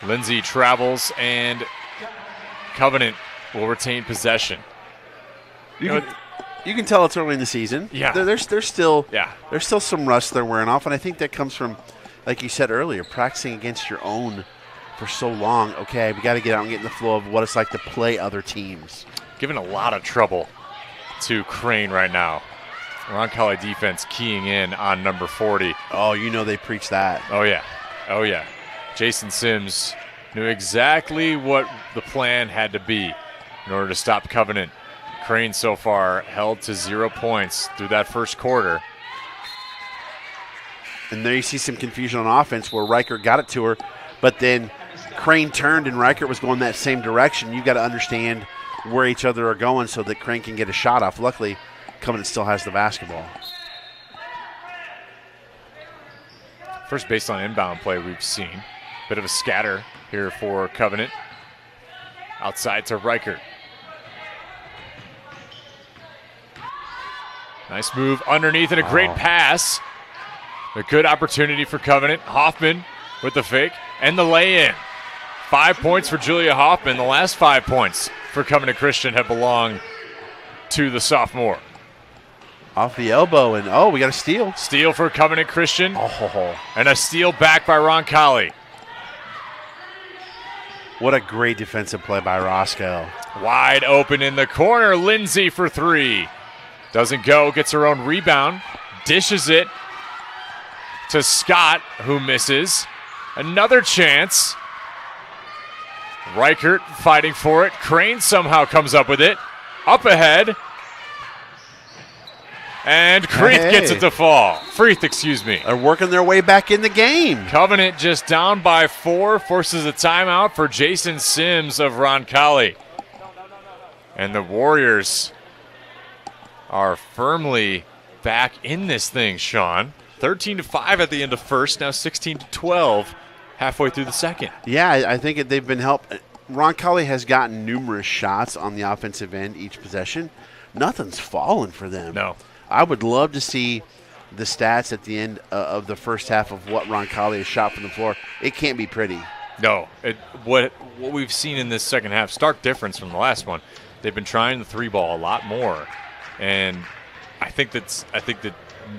Lindsay travels, and Covenant will retain possession. You can tell it's early in the season. Yeah. There's still some rust they're wearing off, and I think that comes from, like you said earlier, practicing against your own for so long. Okay, we got to get out and get in the flow of what it's like to play other teams. Giving a lot of trouble to Crane right now. Roncalli defense keying in on number 40. Oh, they preach that. Oh, yeah. Oh, yeah. Jason Sims knew exactly what the plan had to be in order to stop Covenant. Crane so far held to 0 points through that first quarter. And there you see some confusion on offense where Riker got it to her, but then Crane turned and Riker was going that same direction. You got to understand where each other are going so that Crane can get a shot off. Luckily, Covenant still has the basketball. First baseline inbound play we've seen. Bit of a scatter here for Covenant. Outside to Riker. Nice move underneath and a great pass. A good opportunity for Covenant. Hoffman with the fake and the lay-in. 5 points for Julia Hoffman. The last 5 points for Covenant Christian have belonged to the sophomore. Off the elbow, and we got a steal. Steal for Covenant Christian. Oh. And a steal back by Roncalli. What a great defensive play by Roscoe. Wide open in the corner. Lindsay for 3. Doesn't go, gets her own rebound. Dishes it to Scott, who misses. Another chance. Reichert fighting for it. Crane somehow comes up with it. Up ahead. And Freeth gets it to fall. Freeth, excuse me. They're working their way back in the game. Covenant just down by 4, forces a timeout for Jason Sims of Roncalli. And the Warriors are firmly back in this thing, Sean. 13-5 at the end of first, now 16-12 halfway through the second. Yeah, I think they've been helped. Roncalli has gotten numerous shots on the offensive end each possession. Nothing's fallen for them. No. I would love to see the stats at the end of the first half of what Roncalli has shot from the floor. It can't be pretty. No. What we've seen in this second half, stark difference from the last one. They've been trying the 3-ball a lot more, and I think that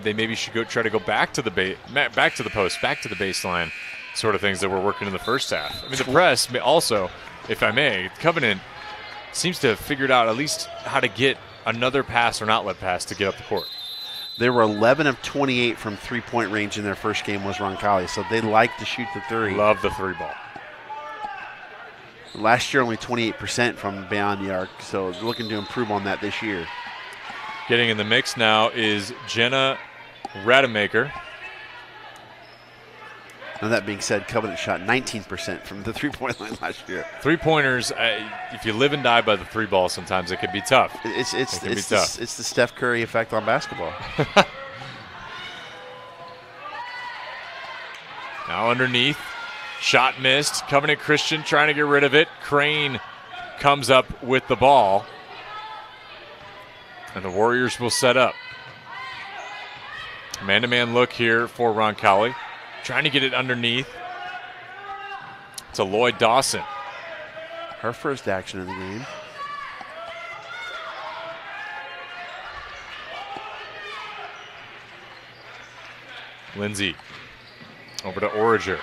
they maybe should try to go back to the post, back to the baseline, sort of things that were working in the first half. I mean, the press also, if I may, Covenant seems to have figured out at least how to get another pass or an outlet pass to get up the court. They were 11 of 28 from three-point range in their first game was Roncalli, so they like to shoot the three. Love the three ball. Last year, only 28% from beyond the arc, so looking to improve on that this year. Getting in the mix now is Jenna Rademacher. Now, that being said, Covenant shot 19% from the three-point line last year. Three-pointers, if you live and die by the three ball, sometimes it can be tough. It's the Steph Curry effect on basketball. Now underneath, shot missed. Covenant Christian trying to get rid of it. Crane comes up with the ball. And the Warriors will set up. Man-to-man look here for Roncalli. Trying to get it underneath to Lloyd Dawson. Her first action of the game. Lindsay over to Orager.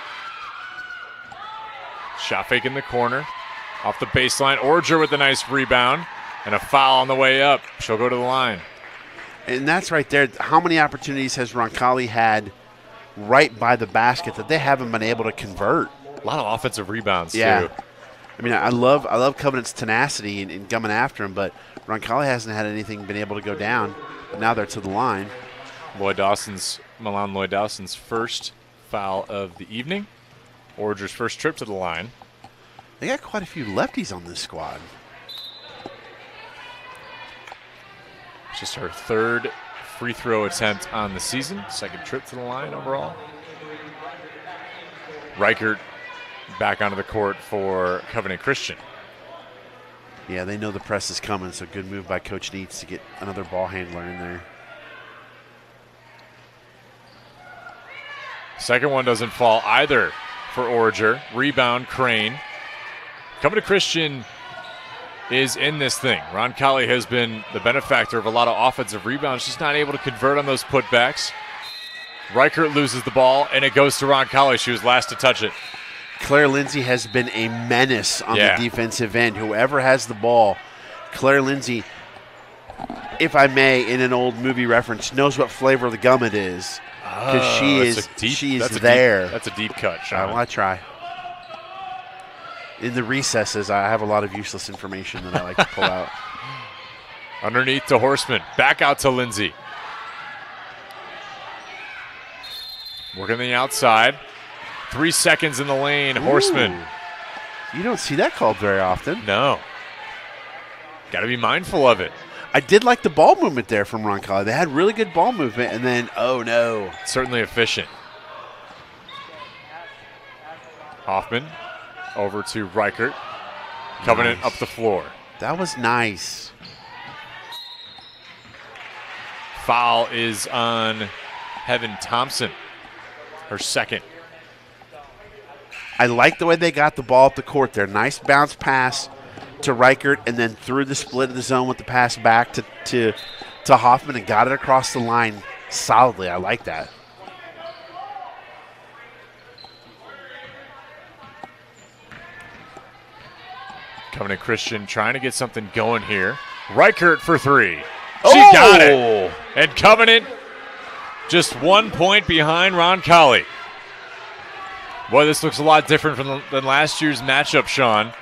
Shot fake in the corner. Off the baseline. Orager with a nice rebound. And a foul on the way up. She'll go to the line. And that's right there. How many opportunities has Roncalli had right by the basket that they haven't been able to convert? A lot of offensive rebounds, too. I mean, I love Covenant's tenacity in coming after him, but Roncalli hasn't had anything been able to go down. But now they're to the line. Milan Lloyd Dawson's first foul of the evening. Orager's first trip to the line. They got quite a few lefties on this squad. Just her third free throw attempt on the season. Second trip to the line overall. Reichert back onto the court for Covenant Christian. Yeah, they know the press is coming, so good move by Coach Neitz to get another ball handler in there. Second one doesn't fall either for Orager. Rebound, Crane. Covenant Christian is in this thing. Roncalli has been the benefactor of a lot of offensive rebounds, just not able to convert on those putbacks. Reichert loses the ball, and it goes to Roncalli. She was last to touch it. Claire Lindsay has been a menace on the defensive end. Whoever has the ball, Claire Lindsay, if I may, in an old movie reference, knows what flavor the gum it is. Because she is there. That's a deep cut, Sean. I try. In the recesses, I have a lot of useless information that I like to pull out. Underneath to Horseman. Back out to Lindsay. Working the outside. 3 seconds in the lane. Ooh. Horseman. You don't see that called very often. No. Got to be mindful of it. I did like the ball movement there from Roncalli. They had really good ball movement, and then, oh no. Certainly efficient. Hoffman over to Reichert. Covenant up the floor. That was nice. Foul is on Heaven Thompson. Her second. I like the way they got the ball up the court there. Nice bounce pass to Reichert, and then through the split of the zone with the pass back to Hoffman and got it across the line solidly. I like that. Covenant Christian trying to get something going here. Reichert for three. She got it. And Covenant just 1 point behind Roncalli. Boy, this looks a lot different than last year's matchup, Sean.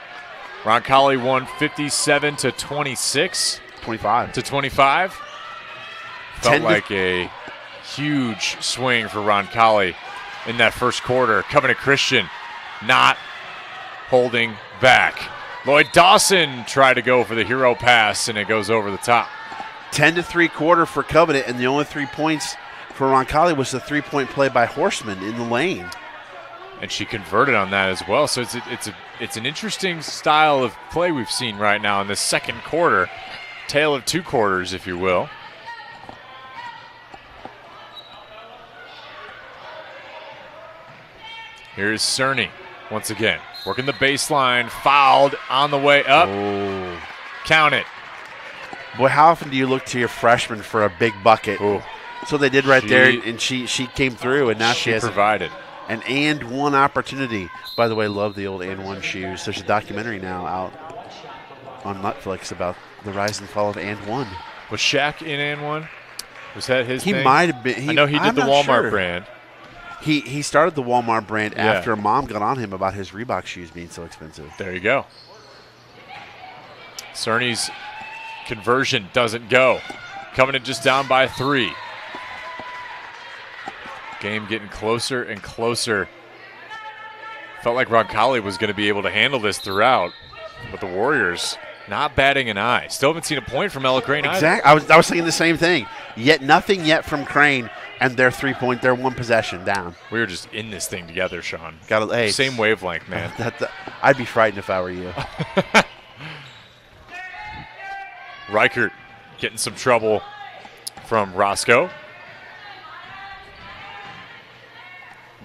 Roncalli won 57 to 26. 25. To 25. Felt like a huge swing for Roncalli in that first quarter. Covenant Christian not holding back. Lloyd Dawson tried to go for the hero pass, and it goes over the top. 10-3 quarter for Covenant, and the only 3 points for Roncalli was the three-point play by Horseman in the lane. And she converted on that as well. So it's an interesting style of play we've seen right now in the second quarter. Tale of two quarters, if you will. Here's Cerny once again. Working the baseline, fouled on the way up. Oh. Count it. Boy, how often do you look to your freshman for a big bucket? Ooh. So they did right there, and she came through, and now she has provided. An and one opportunity. By the way, love the old and one shoes. There's a documentary now out on Netflix about the rise and fall of and one. Was Shaq in and one? Was that his thing? He might have been. I know he did the Walmart brand. He started the Walmart brand after a mom got on him about his Reebok shoes being so expensive. There you go. Cerny's conversion doesn't go. Covenant just down by 3. Game getting closer and closer. Felt like Roncalli was going to be able to handle this throughout, but the Warriors not batting an eye. Still haven't seen a point from Ella Crane either. Exactly. I was thinking the same thing. Yet nothing yet from Crane, and they're 3-point. They're one possession down. We were just in this thing together, Sean. Hey, same wavelength, man. I'd be frightened if I were you. Reichert getting some trouble from Roscoe.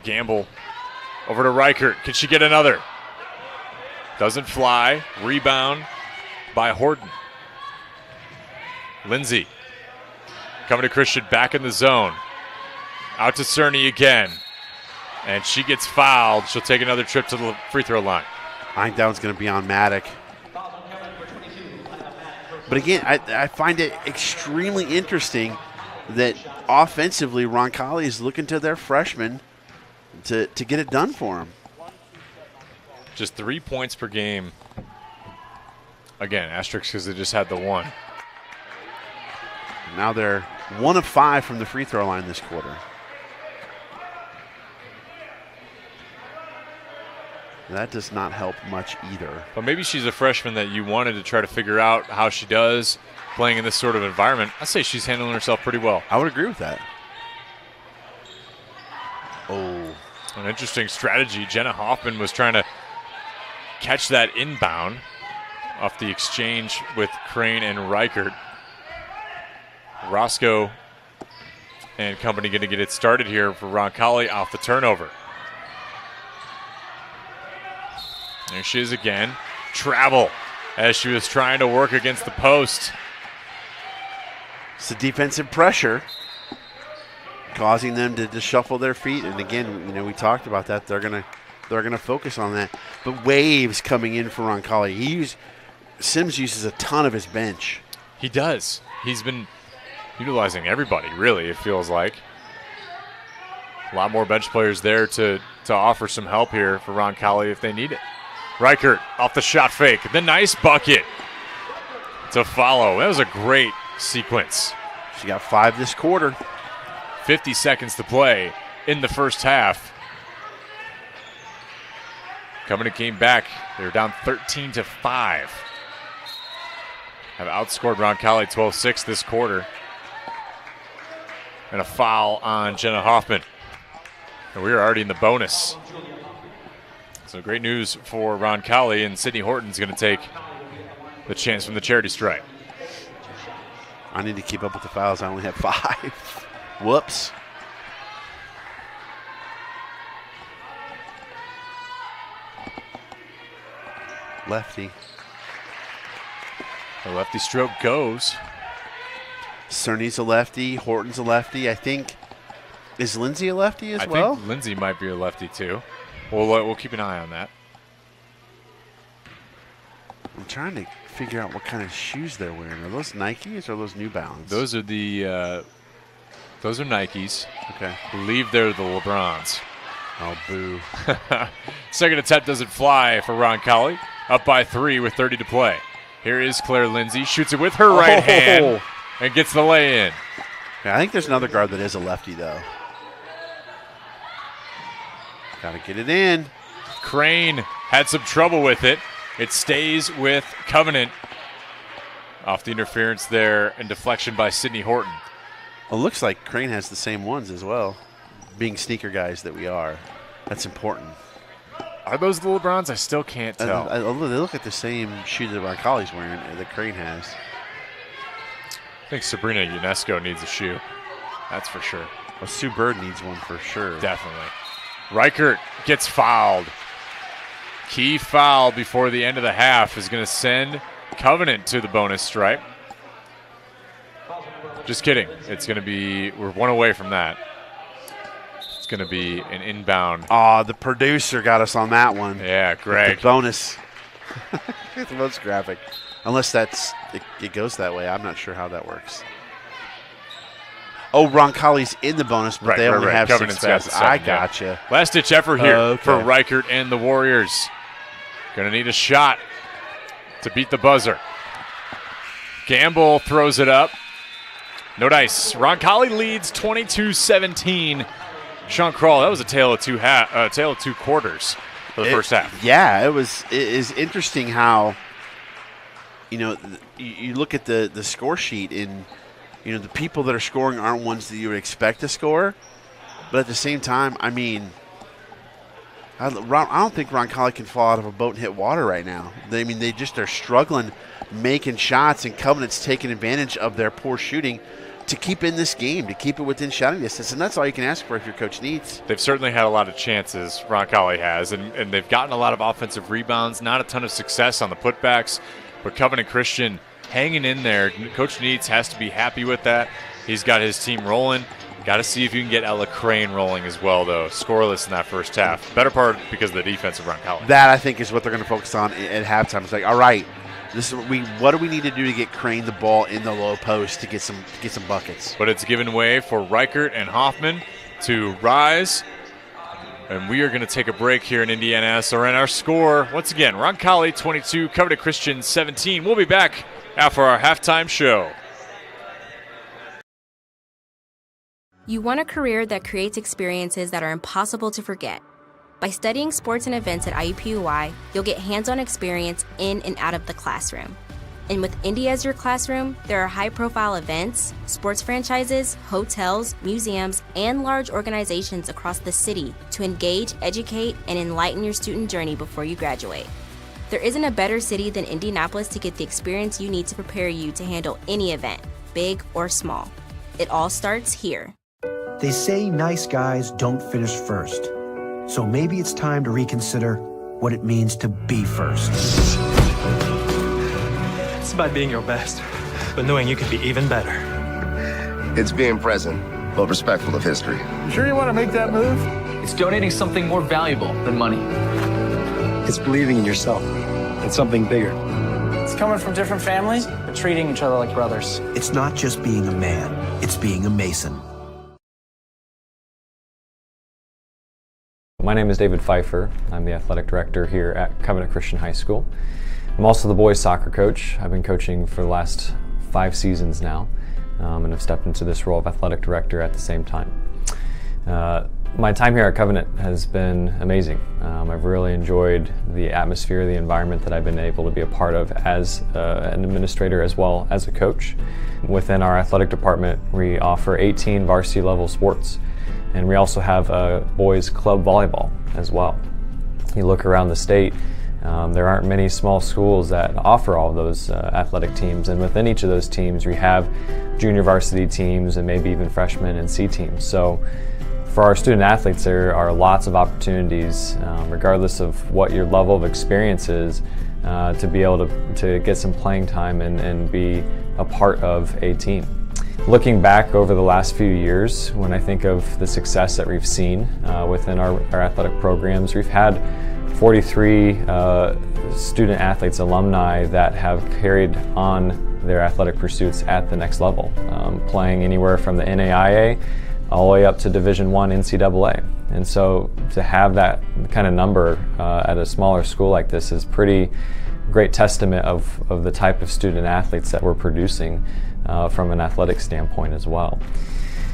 Gamble over to Reichert. Can she get another? Doesn't fly. Rebound by Horton. Lindsay coming to Christian, back in the zone. Out to Cerny again. And she gets fouled. She'll take another trip to the free throw line. I think that one's going to be on Maddock. But again, I find it extremely interesting that offensively Roncalli is looking to their freshmen to get it done for him. Just 3 points per game. Again, asterisk because they just had the one. Now they're 1 of 5 from the free throw line this quarter. That does not help much either. But maybe she's a freshman that you wanted to try to figure out how she does playing in this sort of environment. I say she's handling herself pretty well. I would agree with that. Oh. An interesting strategy. Jenna Hoffman was trying to catch that inbound off the exchange with Crane and Reichert. Roscoe and company going to get it started here for Roncalli off the turnover. There she is again. Travel as she was trying to work against the post. It's the defensive pressure causing them to shuffle their feet. And again, we talked about that. They're gonna focus on that. But waves coming in for Roncalli. Sims uses a ton of his bench. He does. He's been utilizing everybody, really, it feels like. A lot more bench players there to offer some help here for Roncalli if they need it. Reichert off the shot fake. The nice bucket to follow. That was a great sequence. She got 5 this quarter. 50 seconds to play in the first half. Covenant came back. They were down 13-5. Have outscored Roncalli 12-6 this quarter. And a foul on Jenna Hoffman. And we are already in the bonus. So great news for Roncalli, and Sydney Horton's going to take the chance from the charity stripe. I need to keep up with the fouls. I only have 5. Whoops. Lefty. The lefty stroke goes. Cerny's a lefty. Horton's a lefty. I think, is Lindsay a lefty as well? I think Lindsay might be a lefty too. We'll keep an eye on that. I'm trying to figure out what kind of shoes they're wearing. Are those Nikes or are those New Balance? Those are those are Nikes. Okay. I believe they're the LeBrons. Oh, boo. Second attempt doesn't fly for Roncalli. Up by 3 with 30 to play. Here is Claire Lindsay. Shoots it with her right hand and gets the lay-in. Yeah, I think there's another guard that is a lefty, though. Got to get it in. Crane had some trouble with it. It stays with Covenant. Off the interference there and deflection by Sydney Horton. Well, it looks like Crane has the same ones as well. Being sneaker guys that we are. That's important. Are those the LeBrons? I still can't tell. They look like the same shoe that Roncalli's wearing, that Crane has. I think Sabrina UNESCO needs a shoe. That's for sure. Well, Sue Bird needs one for sure. Definitely. Reichert gets fouled. Key foul before the end of the half is going to send Covenant to the bonus stripe. Just kidding. It's going to be, we're 1 away from that. going to be an inbound. Oh, the producer got us on that one. Yeah, Greg. The bonus. The bonus graphic. Unless it goes that way. I'm not sure how that works. Oh, Roncalli's in the bonus, but they only have Covenant's 6 passes. I gotcha. Last-ditch effort here for Reichert and the Warriors. Going to need a shot to beat the buzzer. Gamble throws it up. No dice. Roncalli leads 22-17. Sean Kroll, that was a tale of two quarters for the first half. Yeah, it is interesting how, you look at the score sheet and, the people that are scoring aren't ones that you would expect to score. But at the same time, I mean, I don't think Roncalli can fall out of a boat and hit water right now. They just are struggling making shots, and Covenant's taking advantage of their poor shooting to keep in this game, to keep it within shouting distance, and that's all you can ask for if your coach needs. They've certainly had a lot of chances, Roncalli has, and they've gotten a lot of offensive rebounds, not a ton of success on the putbacks, but Covenant Christian hanging in there. Coach Needs has to be happy with that. He's got his team rolling. Got to see if you can get Ella Crane rolling as well, though. Scoreless in that first half. Better part because of the defense of Roncalli. That, I think, is what they're going to focus on at halftime. It's like, all right, what do we need to do to get Crane the ball in the low post to get some buckets? But it's given way for Reichert and Hoffman to rise. And we are going to take a break here in IndianaSRN. Our score, once again, Roncalli 22, Covenant Christian 17. We'll be back after our halftime show. You want a career that creates experiences that are impossible to forget. By studying sports and events at IUPUI, you'll get hands-on experience in and out of the classroom. And with Indy as your classroom, there are high-profile events, sports franchises, hotels, museums, and large organizations across the city to engage, educate, and enlighten your student journey before you graduate. There isn't a better city than Indianapolis to get the experience you need to prepare you to handle any event, big or small. It all starts here. They say nice guys don't finish first. So maybe it's time to reconsider what it means to be first. It's about being your best, but knowing you can be even better. It's being present, but respectful of history. You sure you want to make that move? It's donating something more valuable than money. It's believing in yourself and something bigger. It's coming from different families, but treating each other like brothers. It's not just being a man, it's being a Mason. My name is David Pfeiffer. I'm the athletic director here at Covenant Christian High School. I'm also the boys soccer coach. I've been coaching for the last 5 seasons now, and have stepped into this role of athletic director at the same time. My time here at Covenant has been amazing. I've really enjoyed the atmosphere, the environment that I've been able to be a part of as an administrator as well as a coach. Within our athletic department, we offer 18 varsity level sports. And we also have boys club volleyball as well. You look around the state, there aren't many small schools that offer all of those athletic teams, and within each of those teams we have junior varsity teams and maybe even freshman and C teams. So for our student athletes, there are lots of opportunities, regardless of what your level of experience is, to be able to get some playing time and be a part of a team. Looking back over the last few years, when I think of the success that we've seen within our athletic programs, we've had 43 student athletes, alumni, that have carried on their athletic pursuits at the next level, playing anywhere from the NAIA all the way up to Division I NCAA. And so to have that kind of number at a smaller school like this is pretty great testament of the type of student athletes that we're producing from an athletic standpoint as well.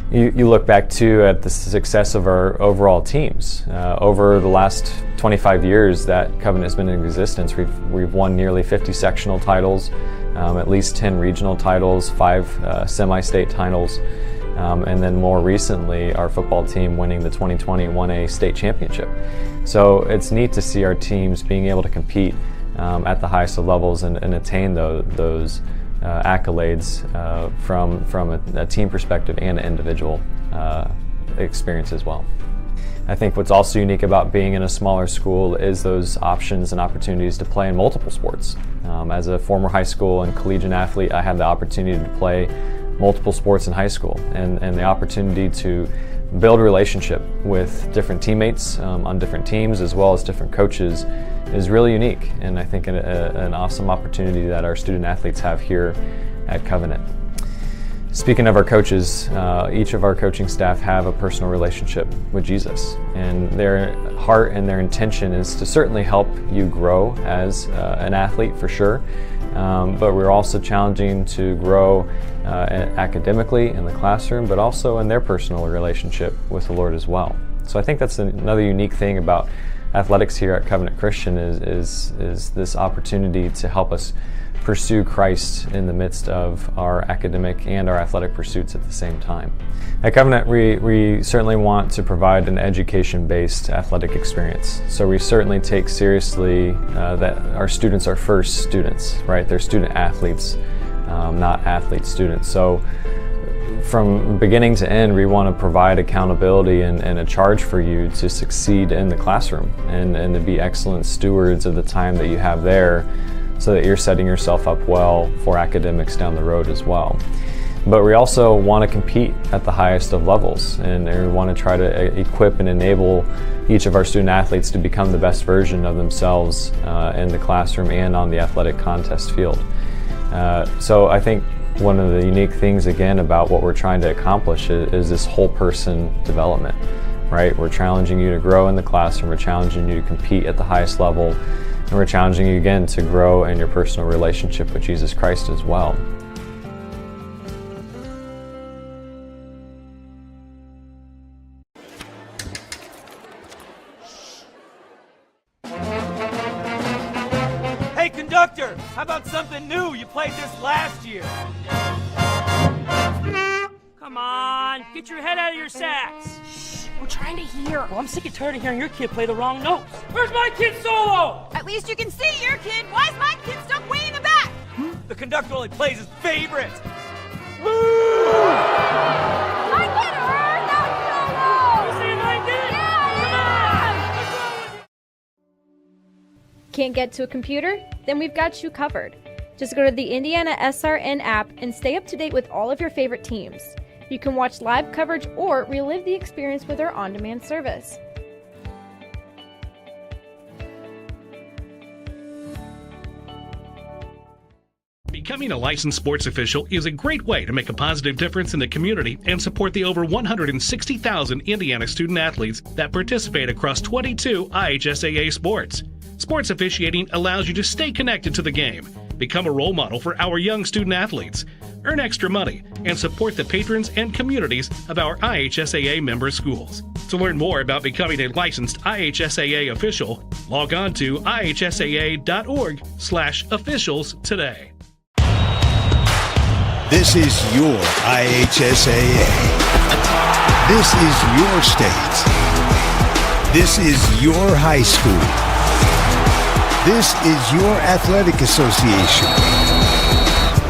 You look back too at the success of our overall teams. Over the last 25 years that Covenant has been in existence, we've won nearly 50 sectional titles, at least 10 regional titles, 5 semi-state titles, and then more recently our football team winning the 2020 1A state championship. So it's neat to see our teams being able to compete at the highest of levels and attain those accolades from a team perspective and an individual experience as well. I think what's also unique about being in a smaller school is those options and opportunities to play in multiple sports. As a former high school and collegiate athlete, I had the opportunity to play multiple sports in high school, and the opportunity to build a relationship with different teammates on different teams as well as different coaches is really unique, and I think an awesome opportunity that our student athletes have here at Covenant. Speaking of our coaches, each of our coaching staff have a personal relationship with Jesus, and their heart and their intention is to certainly help you grow as an athlete for sure, but we're also challenging to grow academically in the classroom, but also in their personal relationship with the Lord as well. So I think that's another unique thing about athletics here at Covenant Christian is this opportunity to help us pursue Christ in the midst of our academic and our athletic pursuits at the same time. At Covenant, we certainly want to provide an education-based athletic experience. So we certainly take seriously that our students are first students, right? They're student athletes, not athlete students. So from beginning to end, we want to provide accountability and a charge for you to succeed in the classroom and to be excellent stewards of the time that you have there, so that you're setting yourself up well for academics down the road as well. But we also want to compete at the highest of levels, and we want to try to equip and enable each of our student athletes to become the best version of themselves in the classroom and on the athletic contest field. So I think one of the unique things again about what we're trying to accomplish is this whole person development, right? We're challenging you to grow in the classroom, we're challenging you to compete at the highest level, and we're challenging you again to grow in your personal relationship with Jesus Christ as well. Hey, conductor, how about something new? You played this last year. Come on, get your head out of your sacks. We're trying to hear. Well, I'm sick and tired of hearing your kid play the wrong notes. Where's my kid solo? At least you can see your kid. Why is my kid stuck way in the back? The conductor only plays his favorite. I get her! Not solo! You saying I did? Yeah! Come on! Can't get to a computer? Then we've got you covered. Just go to the IndianaSRN app and stay up to date with all of your favorite teams. You can watch live coverage or relive the experience with our on-demand service. Becoming a licensed sports official is a great way to make a positive difference in the community and support the over 160,000 Indiana student athletes that participate across 22 IHSAA sports. Sports officiating allows you to stay connected to the game, become a role model for our young student athletes, earn extra money, and support the patrons and communities of our IHSAA member schools. To learn more about becoming a licensed IHSAA official, log on to ihsaa.org/officials today. This is your IHSAA. This is your state. This is your high school. This is your athletic association.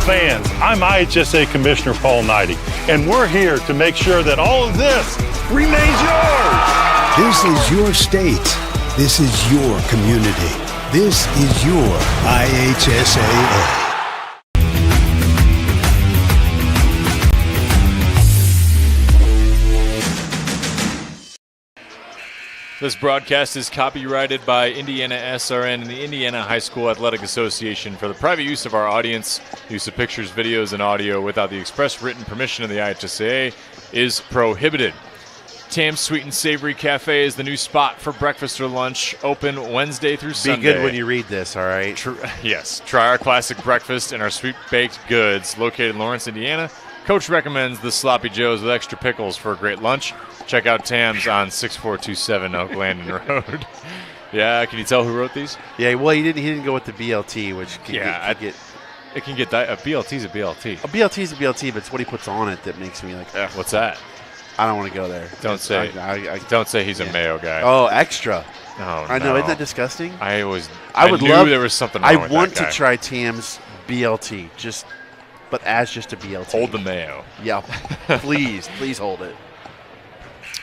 Fans, I'm IHSA Commissioner Paul Knighty, and we're here to make sure that all of this remains yours. This is your state. This is your community. This is your IHSAA. This broadcast is copyrighted by IndianaSRN and the Indiana High School Athletic Association for the private use of our audience. Use of pictures, videos, and audio without the express written permission of the IHSAA is prohibited. Tam's Sweet and Savory Cafe is the new spot for breakfast or lunch, open Wednesday through Sunday. Be good when you read this, all right? Yes. Try our classic breakfast and our sweet baked goods located in Lawrence, Indiana. Coach recommends the Sloppy Joes with extra pickles for a great lunch. Check out Tam's on 6427 Oak Landing Road. Yeah, can you tell who wrote these? Yeah, well, he didn't go with the BLT, which can get it can get a BLT's a BLT. A BLT's a BLT, but it's what he puts on it that makes me like, ugh. What's that? I don't want to go there. Don't say he's a mayo guy. Oh, extra. Oh, I know, isn't that disgusting? I knew there was something wrong with that guy. I want to try Tam's BLT, but as just a BLT. Hold the mayo. Yeah, please hold it.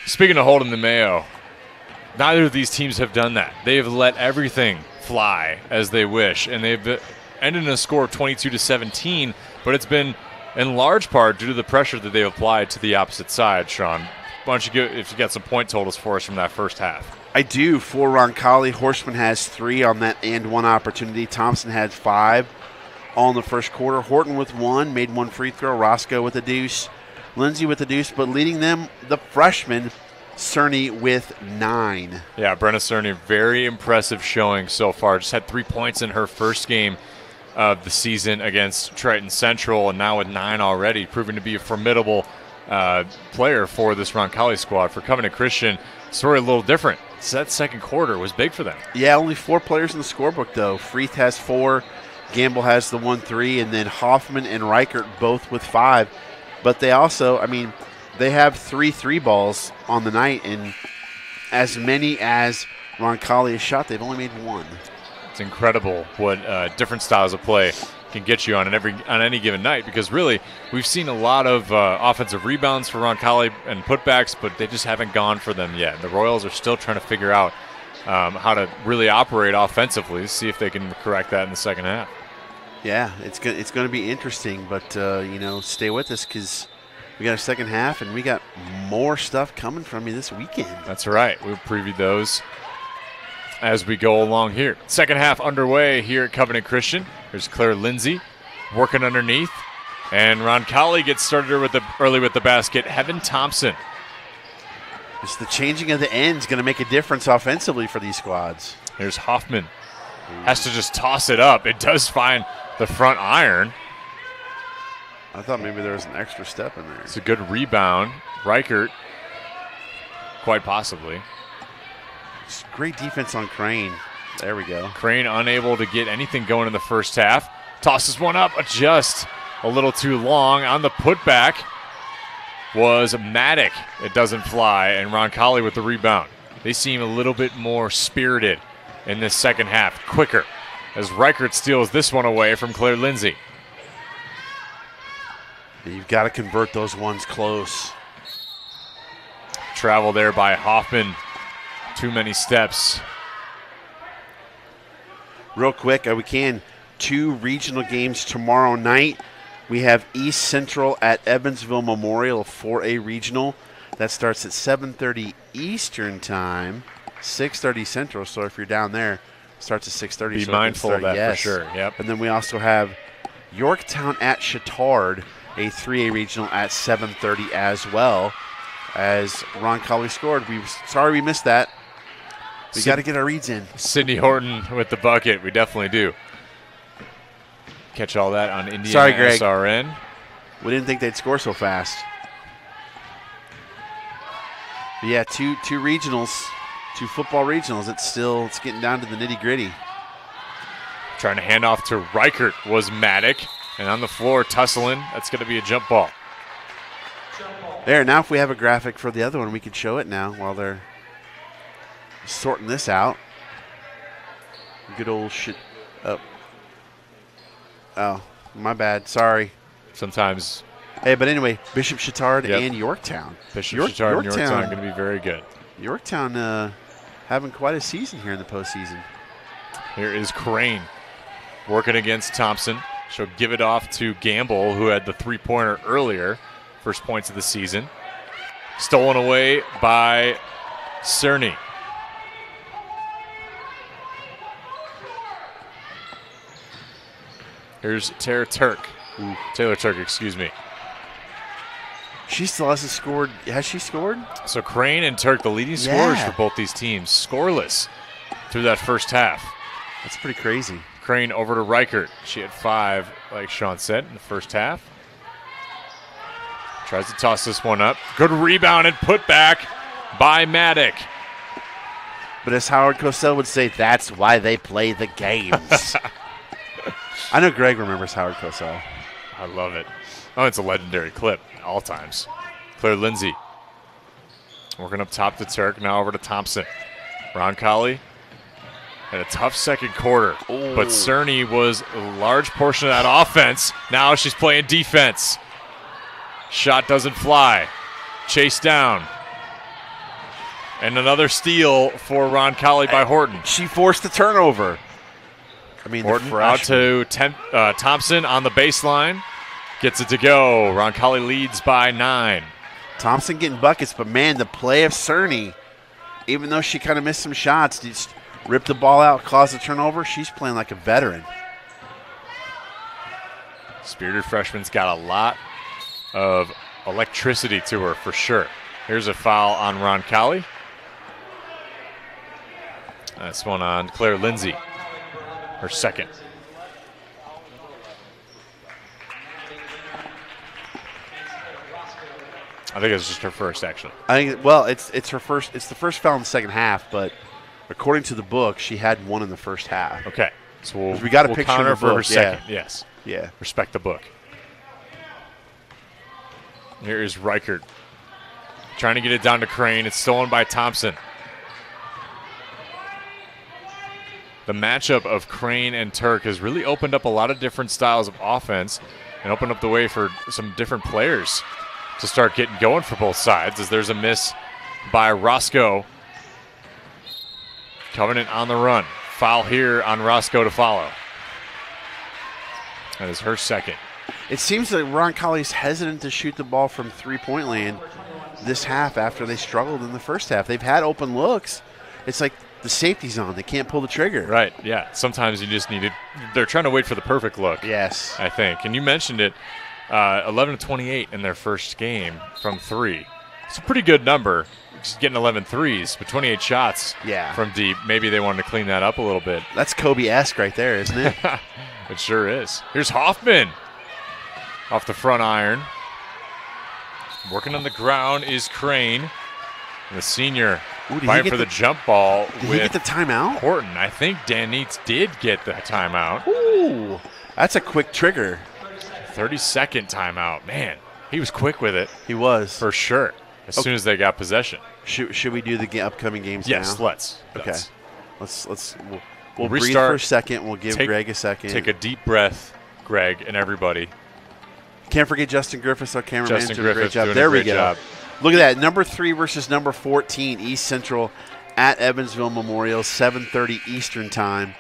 Speaking of holding the mayo, neither of these teams have done that. They've let everything fly as they wish, and they've ended in a score of 22-17, but it's been in large part due to the pressure that they've applied to the opposite side. Sean, why don't you if you got some point totals for us from that first half? I do. For Roncalli, Horseman has 3 on that and 1 opportunity. Thompson had 5 all in the first quarter. Horton with 1, made 1 free throw. Roscoe with a deuce. Lindsay with a deuce, but leading them, the freshman, Cerny with 9. Yeah, Brenna Cerny, very impressive showing so far. Just had 3 points in her first game of the season against Triton Central, and now with 9 already, proving to be a formidable player for this Roncalli squad. For Covenant Christian, story a little different. So that second quarter was big for them. Yeah, only 4 players in the scorebook, though. Freeth has 4, Gamble has the 1-3, and then Hoffman and Reichert both with 5. But they also, I mean, they have 3 3-balls on the night, and as many as Roncalli has shot, they've only made 1. It's incredible what different styles of play can get you on any given night, because really we've seen a lot of offensive rebounds for Roncalli and putbacks, but they just haven't gone for them yet. The Royals are still trying to figure out how to really operate offensively, see if they can correct that in the second half. Yeah, it's going to be interesting, but, stay with us because we got a second half and we got more stuff coming from you this weekend. That's right. We'll preview those as we go along here. Second half underway here at Covenant Christian. There's Claire Lindsay working underneath, and Roncalli gets started early with the basket. Heaven Thompson. It's the changing of the ends going to make a difference offensively for these squads. Here's Hoffman. Has to just toss it up. It does find the front iron. I thought maybe there was an extra step in there. It's a good rebound. Reichert, quite possibly. It's great defense on Crane. There we go. Crane unable to get anything going in the first half. Tosses one up, just a little too long. On the putback was Maddock. It doesn't fly, and Roncalli with the rebound. They seem a little bit more spirited in this second half, quicker, as Reichert steals this one away from Claire Lindsay. You've got to convert those ones close. Travel there by Hoffman. Too many steps. Real quick, we can. 2 regional games tomorrow night. We have East Central at Evansville Memorial, 4A regional. That starts at 7:30 Eastern time, 6:30 Central. So if you're down there, it starts at 6:30. Be so mindful of that for sure. Yep. And then we also have Yorktown at Chittard, a 3A regional at 7:30 as well. As Roncalli scored, sorry we missed that. We got to get our reads in. Sydney Horton with the bucket. We definitely do. Catch all that on IndianaSRN. Sorry, Greg. We didn't think they'd score so fast. But yeah, two regionals, 2 football regionals. It's getting down to the nitty-gritty. Trying to hand off to Reichert was Maddock. And on the floor, tussling. That's going to be a jump ball. There, now if we have a graphic for the other one, we can show it now while they're sorting this out. Good old shit. Oh, my bad. Sorry. Sometimes. Hey, but anyway, Bishop Chittard and Yorktown. Bishop Chittard and Yorktown are going to be very good. Yorktown having quite a season here in the postseason. Here is Crane working against Thompson. She'll give it off to Gamble, who had the 3-pointer earlier. First points of the season. Stolen away by Cerny. Here's Taylor Turk, excuse me. She still hasn't scored. Has she scored? So Crane and Turk, the leading scorers for both these teams, scoreless through that first half. That's pretty crazy. Crane over to Reichert. She had 5, like Sean said, in the first half. Tries to toss this one up. Good rebound and put back by Maddock. But as Howard Cosell would say, that's why they play the games. I know Greg remembers Howard Cosell. I love it. Oh, it's a legendary clip at all times. Claire Lindsay working up top to Turk. Now over to Thompson. Roncalli had a tough second quarter, but Cerny was a large portion of that offense. Now she's playing defense. Shot doesn't fly. Chased down. And another steal for Roncalli by Horton. She forced the turnover. Horton out to Thompson on the baseline. Gets it to go. Roncalli leads by 9. Thompson getting buckets, but man, the play of Cerny, even though she kind of missed some shots, just ripped the ball out, caused a turnover. She's playing like a veteran. Spirited freshman's got a lot of electricity to her for sure. Here's a foul on Roncalli. That's one on Claire Lindsay, her second. I think it's just her first, actually. I think, well, it's her first. It's the first foul in the second half, but according to the book, she had one in the first half. Okay, so we got a we'll picture count her of the for book. her second. Yes. Yeah. Respect the book. Here is Reichert trying to get it down to Crane. It's stolen by Thompson. The matchup of Crane and Turk has really opened up a lot of different styles of offense and opened up the way for some different players to start getting going for both sides, as there's a miss by Roscoe. Covenant on the run. Foul here on Roscoe to follow. That is her second. It seems like Roncalli's hesitant to shoot the ball from three-point land this half after they struggled in the first half. They've had open looks. It's like the safety's on. They can't pull the trigger. Right, yeah. Sometimes you just need it. They're trying to wait for the perfect look. Yes. I think. And you mentioned it, 11-28 in their first game from 3. It's a pretty good number. Just getting 11 threes, but 28 shots from deep. Maybe they wanted to clean that up a little bit. That's Kobe-esque right there, isn't it? It sure is. Here's Hoffman off the front iron. Working on the ground is Crane. And the senior fighting for the jump ball. Did he get the timeout? Horton. I think Dan Neitz did get the timeout. Ooh, that's a quick trigger. 30-second timeout. Man, he was quick with it. He was. For sure. As soon as they got possession. Should we do the upcoming games now? Yes, let's. Okay. We'll breathe restart, for a second. We'll give Greg a second. Take a deep breath, Greg, and everybody. Can't forget Justin Griffiths, our cameraman, doing a great job. Doing there a great we go. Job. Look at that. Number 3 versus number 14, East Central at Evansville Memorial, 7:30 Eastern Time.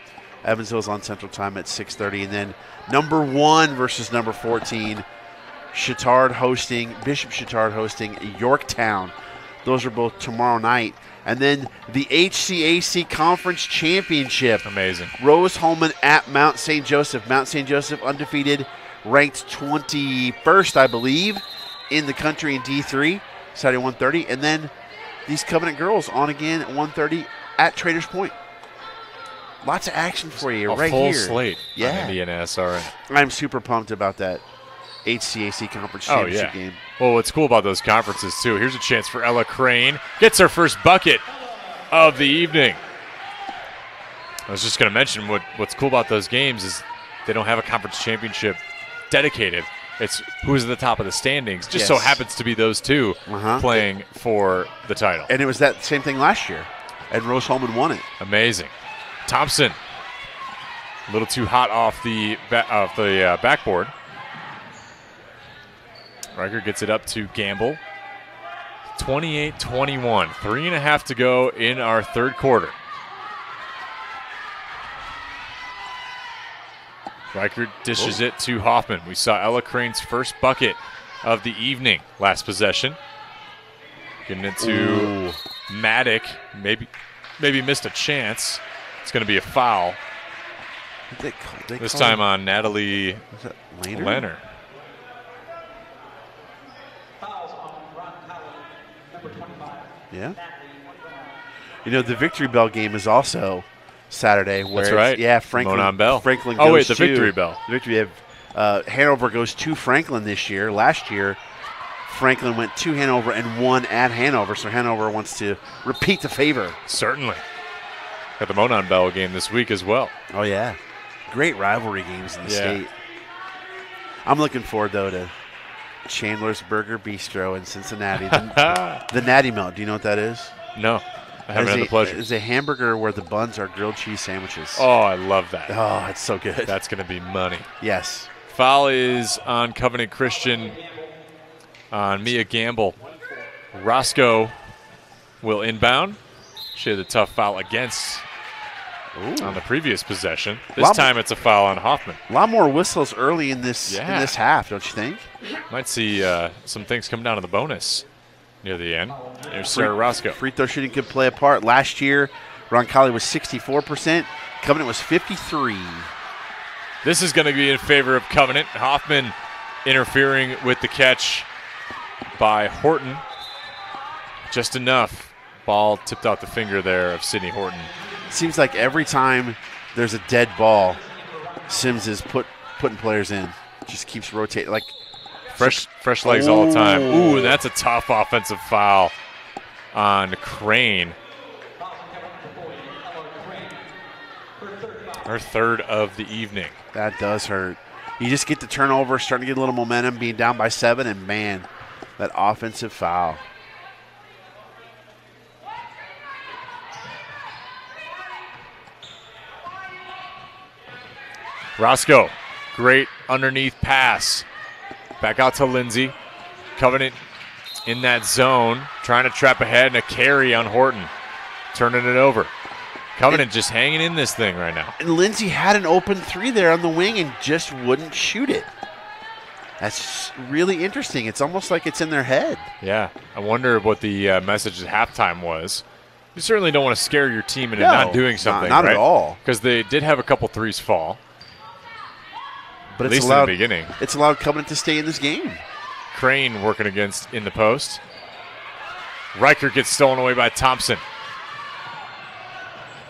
Evansville's on Central Time at 6:30. And then number 1 versus number 14, Bishop Chittard hosting Yorktown. Those are both tomorrow night. And then the HCAC Conference Championship. Amazing. Rose-Hulman at Mount St. Joseph. Mount St. Joseph undefeated, ranked 21st, I believe, in the country in D3, Saturday 1:30. And then these Covenant girls on again at 1:30 at Traders Point. Lots of action for you right here. A full slate on IndianaSRN. I'm super pumped about that HCAC Conference Championship game. Well, what's cool about those conferences, too, here's a chance for Ella Crane. Gets her first bucket of the evening. I was just going to mention what's cool about those games is they don't have a conference championship dedicated. It's who's at the top of the standings. Just so happens to be those two playing for the title. And it was that same thing last year, and Rose-Hulman won it. Amazing. Thompson, a little too hot off the backboard. Riker gets it up to Gamble. 28-21. 3.5 to go in our third quarter. Riker dishes it to Hoffman. We saw Ella Crane's first bucket of the evening last possession. Getting it to Maddock. Maybe missed a chance. It's going to be a foul. This time on Natalie Lanner. Yeah. You know, the Victory Bell game is also Saturday. Where That's right. Yeah, Franklin. Monon Bell. Franklin goes the Victory Bell. Hanover goes to Franklin this year. Last year, Franklin went to Hanover and won at Hanover. So Hanover wants to repeat the favor. Certainly. Got the Monon Bell game this week as well. Oh, yeah. Great rivalry games in the state. I'm looking forward, though, to Chandler's Burger Bistro in Cincinnati. The Natty Melt. Do you know what that is? No. I haven't had the pleasure. It's a hamburger where the buns are grilled cheese sandwiches. Oh, I love that. Oh, it's so good. That's going to be money. Yes. Foul is on Covenant Christian on Mia Gamble. Roscoe will inbound. She had a tough foul against on the previous possession. This time it's a foul on Hoffman. A lot more whistles early in this half, don't you think? Might see some things come down to the bonus near the end. There's Sarah Roscoe. Free throw shooting could play a part. Last year, Roncalli was 64%. Covenant was 53%. This is going to be in favor of Covenant. Hoffman interfering with the catch by Horton. Just enough. Ball tipped out the finger there of Sydney Horton. Seems like every time there's a dead ball, Sims is putting players in. Just keeps rotating. Like fresh legs all the time. Ooh, and that's a tough offensive foul on Crane. Her third of the evening. That does hurt. You just get the turnover, starting to get a little momentum, being down by 7, and man, that offensive foul. Roscoe, great underneath pass. Back out to Lindsay. Covenant in that zone, trying to trap ahead, and a carry on Horton. Turning it over. Covenant just hanging in this thing right now. And Lindsay had an open 3 there on the wing and just wouldn't shoot it. That's really interesting. It's almost like it's in their head. Yeah, I wonder what the message at halftime was. You certainly don't want to scare your team into not doing something, not right? at all. Because they did have a couple threes fall. But at least in the beginning. It's allowed Covenant to stay in this game. Crane working against in the post. Riker gets stolen away by Thompson.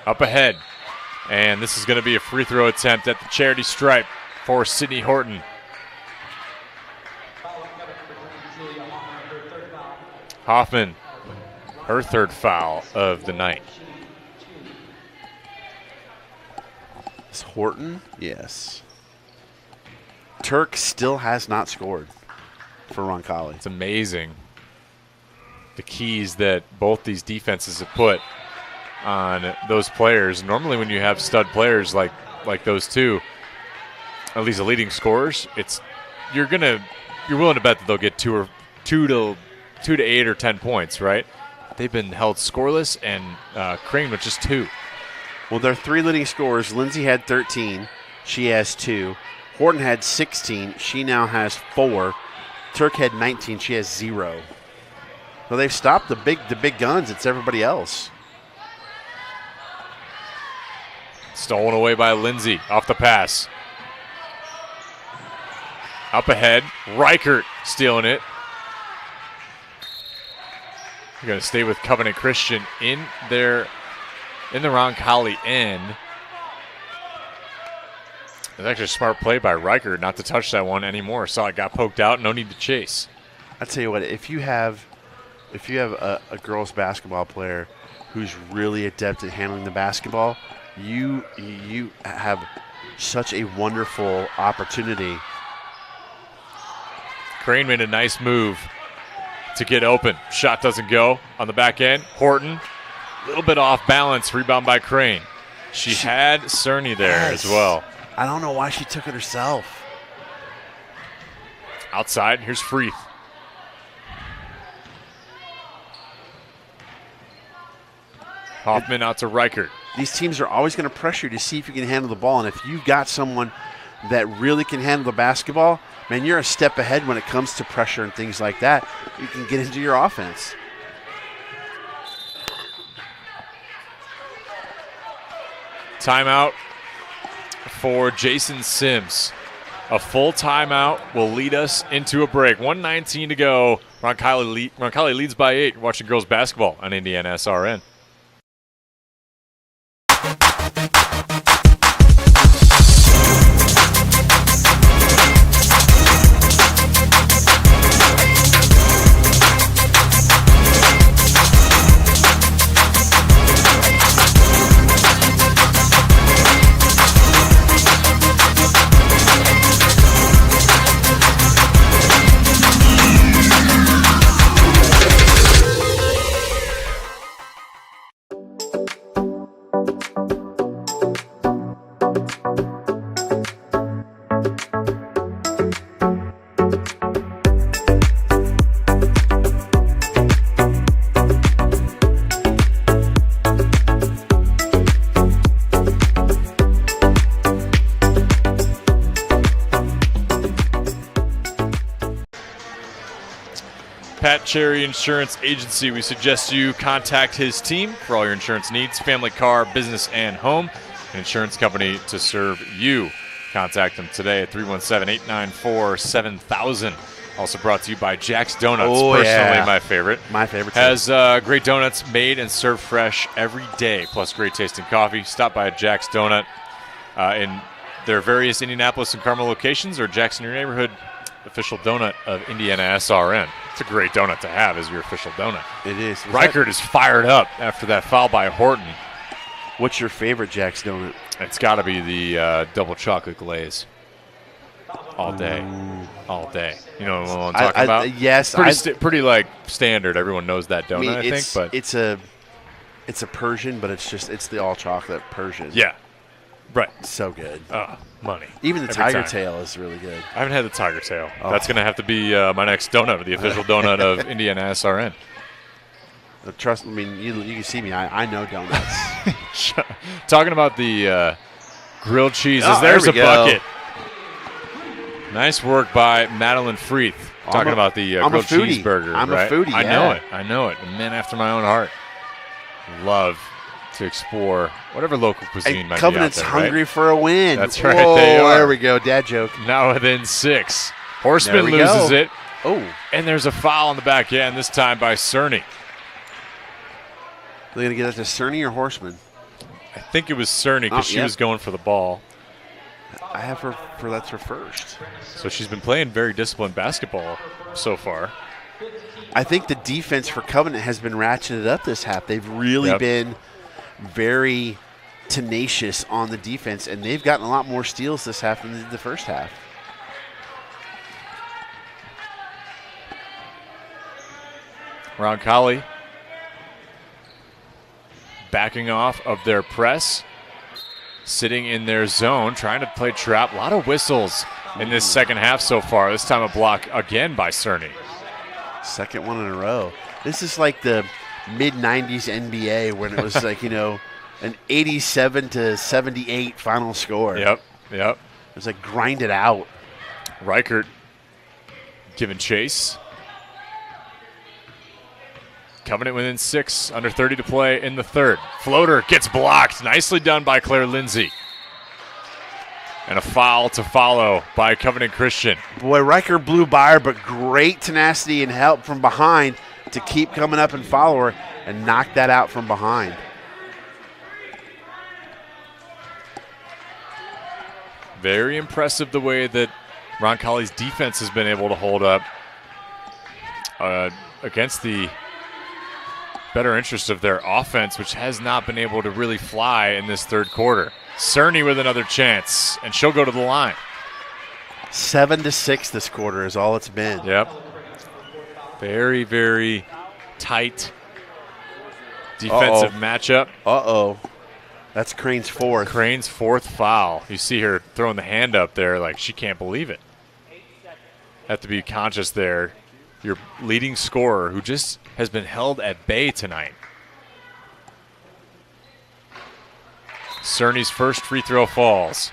Up ahead. And this is going to be a free throw attempt at the charity stripe for Sydney Horton. Hoffman, her third foul of the night. Is Horton? Yes. Turk still has not scored for Roncalli. It's amazing the keys that both these defenses have put on those players. Normally when you have stud players like those two, at least the leading scorers, you're willing to bet that they'll get two to 8 or 10 points, right? They've been held scoreless, and Crane with just 2. Well, their 3 leading scorers, Lindsay had 13. She has 2. Horton had 16. She now has 4. Turk had 19. She has 0. So they've stopped the big guns. It's everybody else. Stolen away by Lindsay off the pass. Up ahead, Reichert stealing it. We're going to stay with Covenant Christian in the Roncalli end. It's actually a smart play by Reichert not to touch that one anymore. Saw it got poked out, no need to chase. I tell you what, if you have a girls basketball player who's really adept at handling the basketball, you have such a wonderful opportunity. Crane made a nice move to get open. Shot doesn't go on the back end. Horton, a little bit off balance. Rebound by Crane. She had Cerny there as well. I don't know why she took it herself. Outside, here's Freeth. Hoffman out to Reichert. These teams are always going to pressure you to see if you can handle the ball. And if you've got someone that really can handle the basketball, man, you're a step ahead when it comes to pressure and things like that. You can get into your offense. Timeout for Jason Sims. A full timeout will lead us into a break. 1:19 to go. Roncalli leads by 8. You're watching girls basketball on IndianaSRN. Pat Cherry Insurance Agency. We suggest you contact his team for all your insurance needs, family, car, business, and home. An insurance company to serve you. Contact them today at 317-894-7000. Also brought to you by Jack's Donuts, personally my favorite. My favorite. Has great donuts made and served fresh every day, plus great tasting coffee. Stop by Jack's Donut in their various Indianapolis and Carmel locations, or Jack's in your neighborhood official donut of IndianaSRN. It's a great donut to have as your official donut. It is. Reichert is fired up after that foul by Horton. What's your favorite Jack's donut? It's got to be the double chocolate glaze. All day. All day. You know what I'm talking about? Yes. Pretty like standard. Everyone knows that donut, I think. But it's a Persian, but it's the all chocolate Persian. Yeah. Right. So good. Money. Even the Tiger Tail is really good. I haven't had the Tiger Tail. Oh. That's going to have to be my next donut, the official donut of IndianaSRN. Trust me, you can see me. I know donuts. Talking about the grilled cheeses, there's a bucket. Nice work by Madeline Freeth. Talking about the grilled cheeseburger. I'm right? a foodie. I know it. A man after my own heart. Love to explore whatever local cuisine might Covenant's be out there. Hungry right? for a win. That's right. Whoa, they are. There we go. Dad joke. Now within 6. Horseman loses it. Oh. And there's a foul on the back end, this time by Cerny. Are they going to get it to Cerny or Horseman? I think it was Cerny because she was going for the ball. I have her for that's her first. So she's been playing very disciplined basketball so far. I think the defense for Covenant has been ratcheted up this half. They've really been very tenacious on the defense, and they've gotten a lot more steals this half than the first half. Roncalli backing off of their press, sitting in their zone, trying to play trap. A lot of whistles in this second half so far. This time a block again by Cerny. Second one in a row. This is like the mid-90s NBA when it was like, an 87-78 final score. Yep. It was like grind it out. Reichert giving chase. Covenant within 6, under 30 to play in the third. Floater gets blocked. Nicely done by Claire Lindsay. And a foul to follow by Covenant Christian. Boy, Riker blew by her, but great tenacity and help from behind to keep coming up and follow her and knock that out from behind. Very impressive the way that Roncalli's defense has been able to hold up against the better interest of their offense, which has not been able to really fly in this third quarter. Cerny with another chance, and she'll go to the line. 7-6 this quarter is all it's been. Yep. Very, very tight defensive matchup. That's Crane's fourth. Crane's fourth foul. You see her throwing the hand up there like she can't believe it. Have to be conscious there. Your leading scorer who just has been held at bay tonight. Cerny's first free throw falls.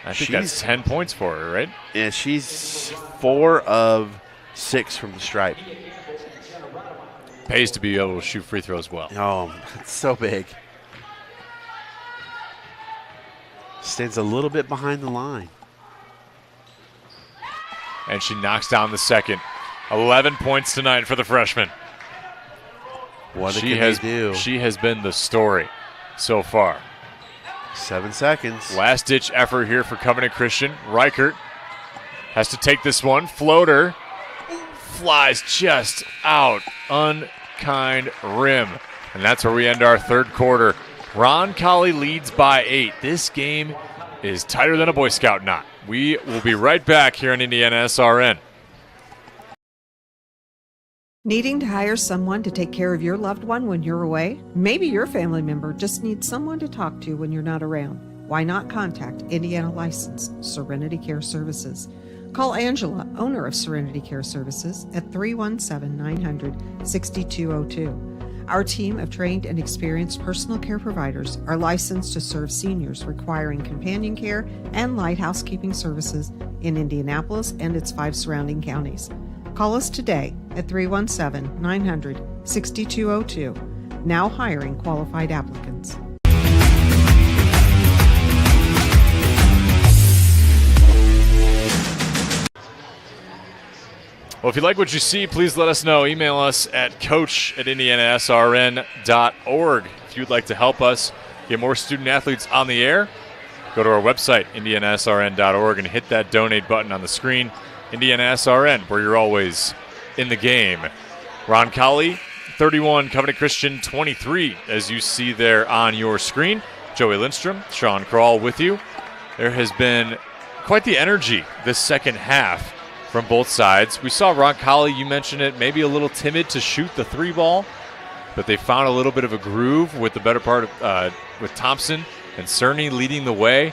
I think that's 10 points for her, right? Yeah, she's 4 of 6 from the stripe. Pays to be able to shoot free throws well. Oh, it's so big. Stands a little bit behind the line. And she knocks down the second. 11 points tonight for the freshman. What can they do? She has been the story so far. 7 seconds. Last-ditch effort here for Covenant Christian. Reichert has to take this one. Floater flies just out. Unkind rim. And that's where we end our third quarter. Roncalli leads by 8. This game is tighter than a Boy Scout knot. We will be right back here on IndianaSRN. Needing to hire someone to take care of your loved one when you're away? Maybe your family member just needs someone to talk to when you're not around. Why not contact Indiana licensed Serenity Care Services? Call Angela, owner of Serenity Care Services, at 317-900-6202. Our team of trained and experienced personal care providers are licensed to serve seniors requiring companion care and light housekeeping services in Indianapolis and its 5 surrounding counties. Call us today at 317-900-6202. Now hiring qualified applicants. Well, if you like what you see, please let us know. Email us at coach@IndianaSRN.org. If you'd like to help us get more student-athletes on the air, go to our website, IndianaSRN.org, and hit that donate button on the screen. IndianaSRN, where you're always in the game. Roncalli, 31, Covenant Christian, 23, as you see there on your screen. Joey Lindstrom, Sean Krall with you. There has been quite the energy this second half from both sides. We saw Roncalli, you mentioned it, maybe a little timid to shoot the three ball, but they found a little bit of a groove with the better part of with Thompson and Cerny leading the way.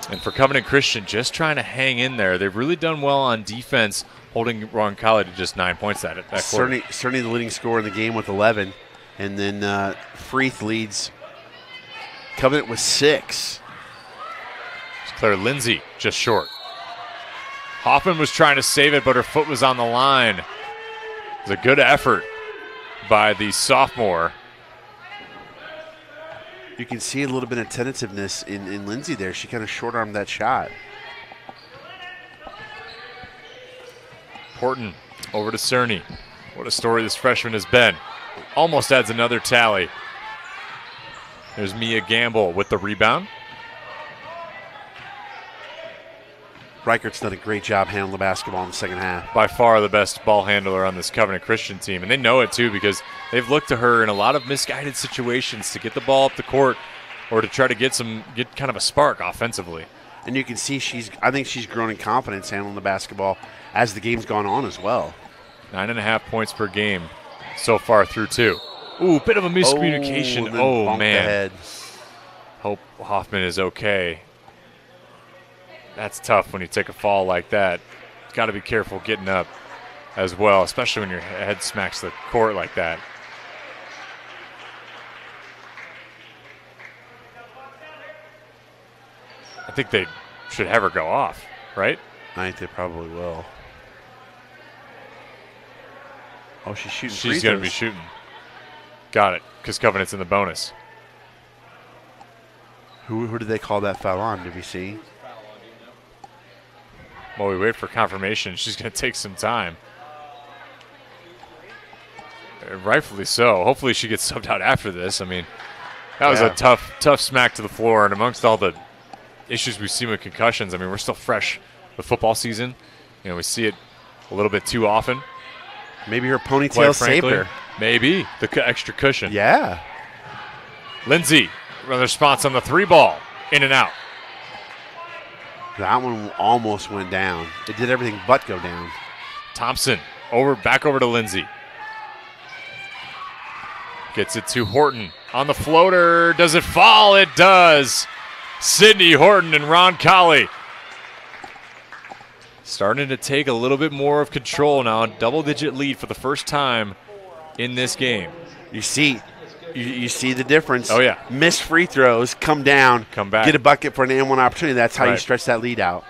And for Covenant Christian, just trying to hang in there. They've really done well on defense, holding Roncalli to just 9 points that quarter. Cerny the leading scorer in the game with 11, and then Freeth leads Covenant with 6. Claire Lindsay just short. Hoffman was trying to save it, but her foot was on the line. It was a good effort by the sophomore. You can see a little bit of tentativeness in Lindsay there. She kind of short-armed that shot. Horton over to Cerny. What a story this freshman has been. Almost adds another tally. There's Mia Gamble with the rebound. Reichert's done a great job handling the basketball in the second half. By far the best ball handler on this Covenant Christian team. And they know it, too, because they've looked to her in a lot of misguided situations to get the ball up the court or to try to get kind of a spark offensively. And you can see I think she's grown in confidence handling the basketball as the game's gone on as well. 9.5 points per game so far through 2. Ooh, bit of a miscommunication. Oh man. Hope Hoffman is okay. That's tough when you take a fall like that. Got to be careful getting up as well, especially when your head smacks the court like that. I think they should have her go off, right? I think they probably will. Oh, she's shooting. She's going to be shooting. Got it, because Covenant's in the bonus. Who did they call that foul on? Did we see? While we wait for confirmation, she's going to take some time. Rightfully so. Hopefully she gets subbed out after this. I mean, that was a tough smack to the floor. And amongst all the issues we've seen with concussions, I mean, we're still fresh with football season. You know, we see it a little bit too often. Maybe her ponytail saved her. Maybe. The extra cushion. Yeah. Lindsay, another response on the three ball. In and out. That one almost went down. It did everything but go down. Thompson back over to Lindsay. Gets it to Horton on the floater. Does it fall? It does. Sydney Horton and Roncalli starting to take a little bit more of control now. Double-digit lead for the first time in this game. You see the difference. Oh, yeah. Missed free throws, come down, come back, get a bucket for an and one opportunity. That's how you stretch that lead out.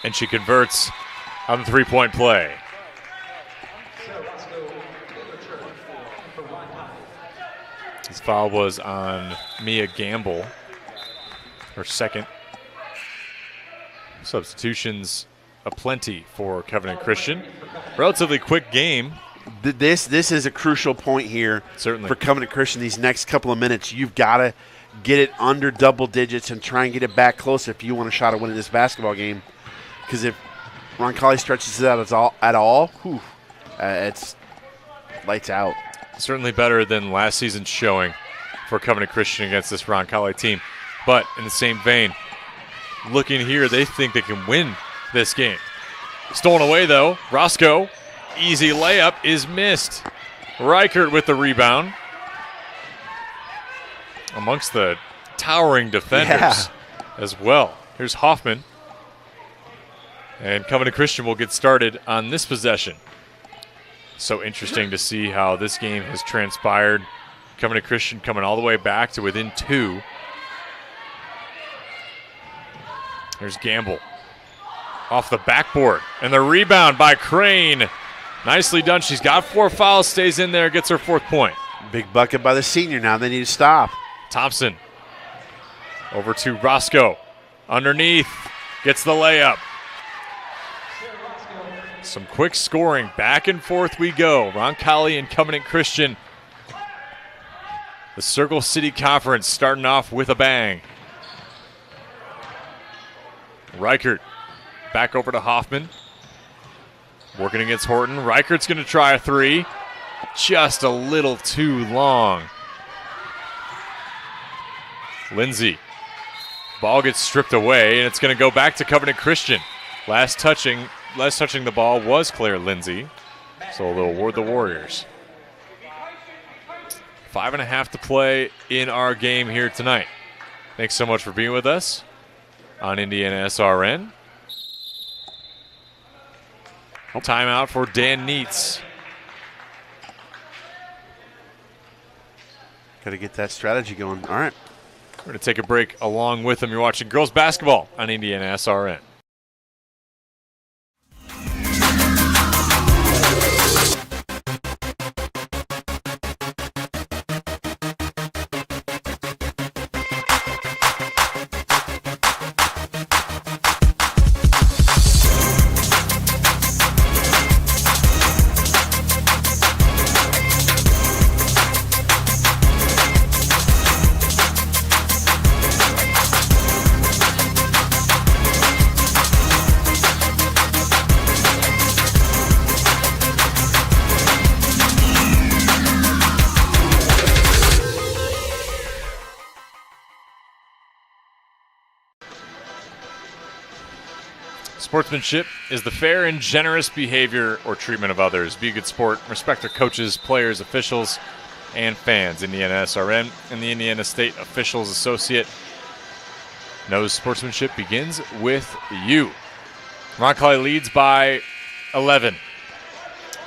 And she converts on the three-point play. This foul was on Mia Gamble, her second. Substitutions aplenty for Covenant Christian. Relatively quick game. This is a crucial point here. Certainly. For Covenant Christian these next couple of minutes. You've got to get it under double digits and try and get it back closer if you want a shot at winning this basketball game. Because if Roncalli stretches it out at all, it's lights out. Certainly better than last season's showing for Covenant Christian against this Roncalli team. But in the same vein, looking here, they think they can win this game. Stolen away, though. Roscoe, easy layup is missed. Reichert with the rebound. Amongst the towering defenders as well. Here's Hoffman. And Covenant Christian will get started on this possession. So interesting to see how this game has transpired. Covenant Christian coming all the way back to within 2. There's Gamble. Off the backboard. And the rebound by Crane. Nicely done. She's got 4 fouls, stays in there, gets her 4th point. Big bucket by the senior now. They need to stop. Thompson. Over to Roscoe. Underneath. Gets the layup. Some quick scoring. Back and forth we go. Roncalli and Covenant Christian. The Circle City Conference starting off with a bang. Reichert back over to Hoffman. Working against Horton. Reichert's going to try a 3. Just a little too long. Lindsay. Ball gets stripped away, and it's going to go back to Covenant Christian. Last touching the ball was Claire Lindsay. So they'll award the Warriors. 5.5 to play in our game here tonight. Thanks so much for being with us on IndianaSRN. Timeout for Dan Neitz. Got to get that strategy going. All right. We're going to take a break along with them. You're watching girls basketball on IndianaSRN. Sportsmanship is the fair and generous behavior or treatment of others. Be a good sport. Respect our coaches, players, officials, and fans. IndianaSRN and the Indiana State Officials Associate knows sportsmanship begins with you. Roncalli leads by 11.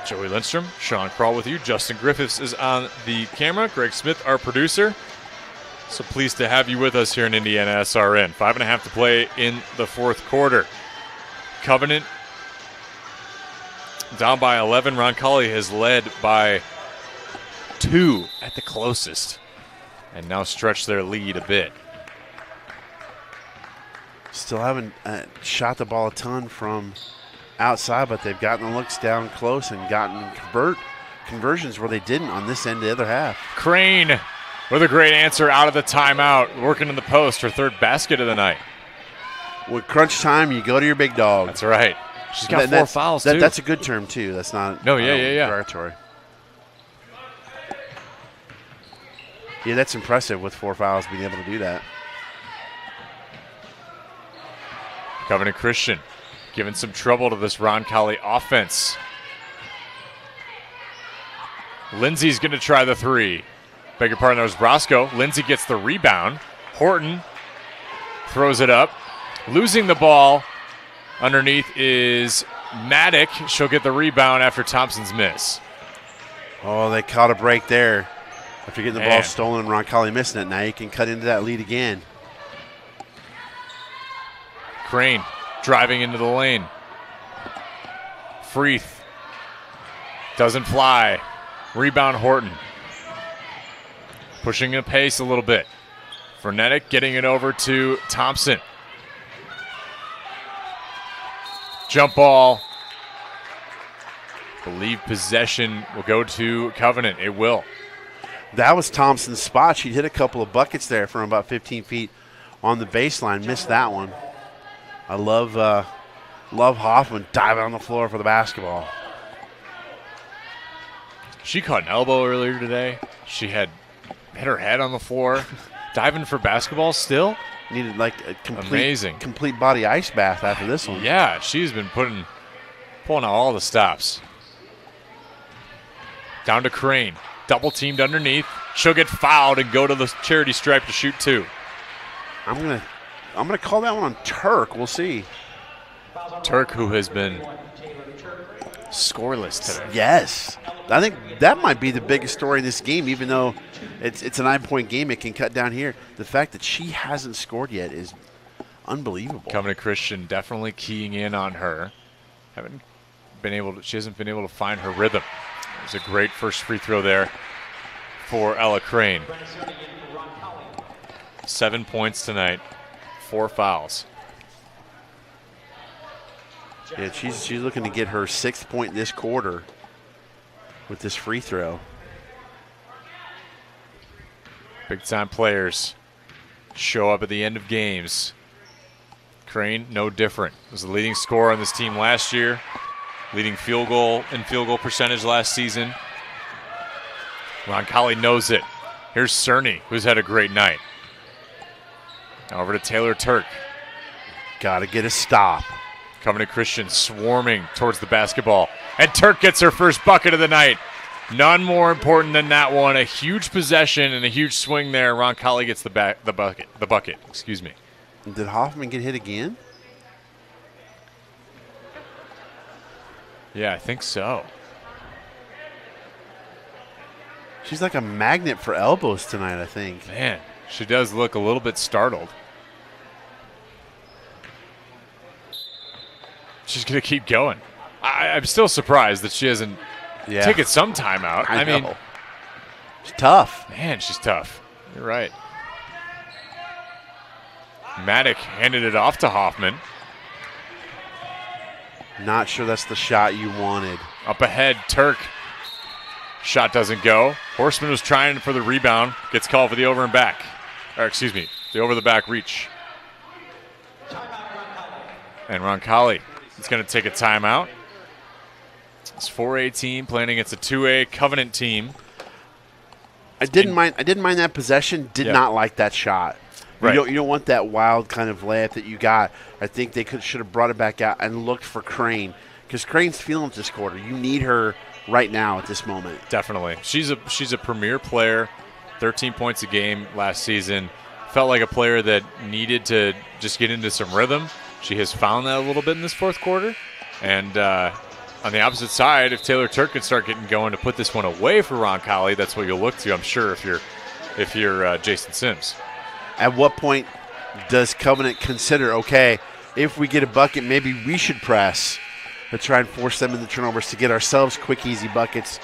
Joey Lindstrom, Sean Kroll with you. Justin Griffiths is on the camera. Greg Smith, our producer. So pleased to have you with us here in IndianaSRN. 5.5 to play in the 4th quarter. Covenant down by 11. Roncalli has led by 2 at the closest and now stretched their lead a bit. Still haven't shot the ball a ton from outside, but they've gotten the looks down close and gotten conversions where they didn't on this end of the other half. Crane with a great answer out of the timeout, working in the post, her 3rd basket of the night. With crunch time, you go to your big dog. That's right. She's got 4 fouls, too. That's a good term, too. That's not derogatory. Yeah, that's impressive with 4 fouls, being able to do that. Covenant Christian giving some trouble to this Roncalli offense. Lindsay's going to try the 3. Beg your pardon, that was Roscoe. Lindsay gets the rebound. Horton throws it up. Losing the ball underneath is Maddock. She'll get the rebound after Thompson's miss. Oh, they caught a break there. After getting the ball stolen, Roncalli missing it. Now you can cut into that lead again. Crane driving into the lane. Freeth doesn't fly. Rebound Horton. Pushing the pace a little bit. Frenetic getting it over to Thompson. Jump ball. Believe possession will go to Covenant. It will. That was Thompson's spot. She hit a couple of buckets there from about 15 feet on the baseline. Missed that one. I love Hoffman diving on the floor for the basketball. She caught an elbow earlier today. She had hit her head on the floor. Diving for basketball still. Needed like a complete body ice bath after this one. Yeah, she's been pulling out all the stops. Down to Crane. Double teamed underneath. She'll get fouled and go to the charity stripe to shoot 2. I'm gonna call that one on Turk. We'll see. Turk, who has been scoreless today. Yes. I think that might be the biggest story in this game, even though it's a 9-point game. It can cut down here. The fact that she hasn't scored yet is Unbelievable. Covenant Christian definitely keying in on her. She hasn't been able to find her rhythm. It was a great first free throw there for Ella Crane. 7 points tonight, 4 fouls. Yeah, she's looking to get her 6th point this quarter with this free throw. Big time players show up at the end of games. Crane, no different. Was the leading scorer on this team last year, leading field goal percentage last season. Roncalli knows it. Here's Cerny, who's had a great night. Now over to Taylor Turk. Got to get a stop. Covenant Christian swarming towards the basketball. And Turk gets her first bucket of the night. None more important than that one. A huge possession and a huge swing there. Roncalli gets the bucket. Excuse me. Did Hoffman get hit again? Yeah, I think so. She's like a magnet for elbows tonight, I think. Man, she does look a little bit startled. She's going to keep going. I'm still surprised that she hasn't taken some time out. I mean, she's tough. Man, she's tough. You're right. Maddock handed it off to Hoffman. Not sure that's the shot you wanted. Up ahead, Turk. Shot doesn't go. Horseman was trying for the rebound. Gets called for the over and back. Or excuse me, the over the back reach. And Roncalli is going to take a timeout. It's 4A team playing against a 2A Covenant team. I didn't mind that possession. Did not like that shot. Right. You don't want that wild kind of layup that you got. I think they should have brought it back out and looked for Crane, because Crane's feeling it this quarter. You need her right now at this moment. Definitely. She's a premier player. 13 points a game last season. Felt like a player that needed to just get into some rhythm. She has found that a little bit in this fourth quarter. And on the opposite side, if Taylor Turk can start getting going to put this one away for Roncalli, that's what you'll look to, I'm sure, if you're Jason Sims. At what point does Covenant consider, okay, if we get a bucket, maybe we should press to try and force them into turnovers to get ourselves quick, easy buckets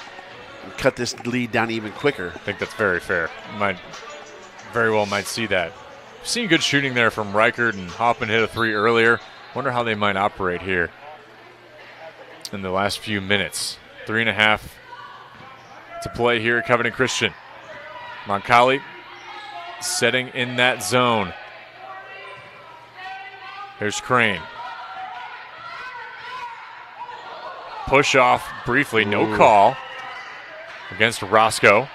and cut this lead down even quicker? I think that's very fair. Very well might see that. Seeing good shooting there from Reichert, and Hoffman hit a 3 earlier. Wonder how they might operate here in the last few minutes. 3.5 to play here at Covenant Christian. Roncalli setting in that zone. Here's Crane. Push off briefly, no call against Roscoe.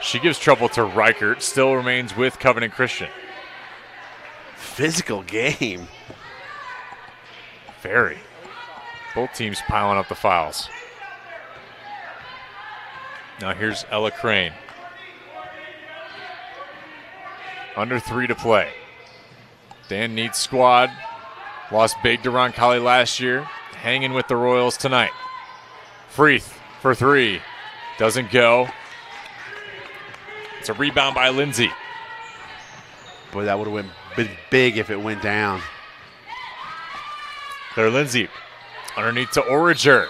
She gives trouble to Reichert, still remains with Covenant Christian. Physical game. Very. Both teams piling up the fouls. Now here's Ella Crane. Under 3 to play. Dan needs squad. Lost big to Roncalli last year. Hanging with the Royals tonight. Freeth for 3. Doesn't go. It's a rebound by Lindsay. Boy, that would have been big if it went down. There, Lindsay. Underneath to Origer.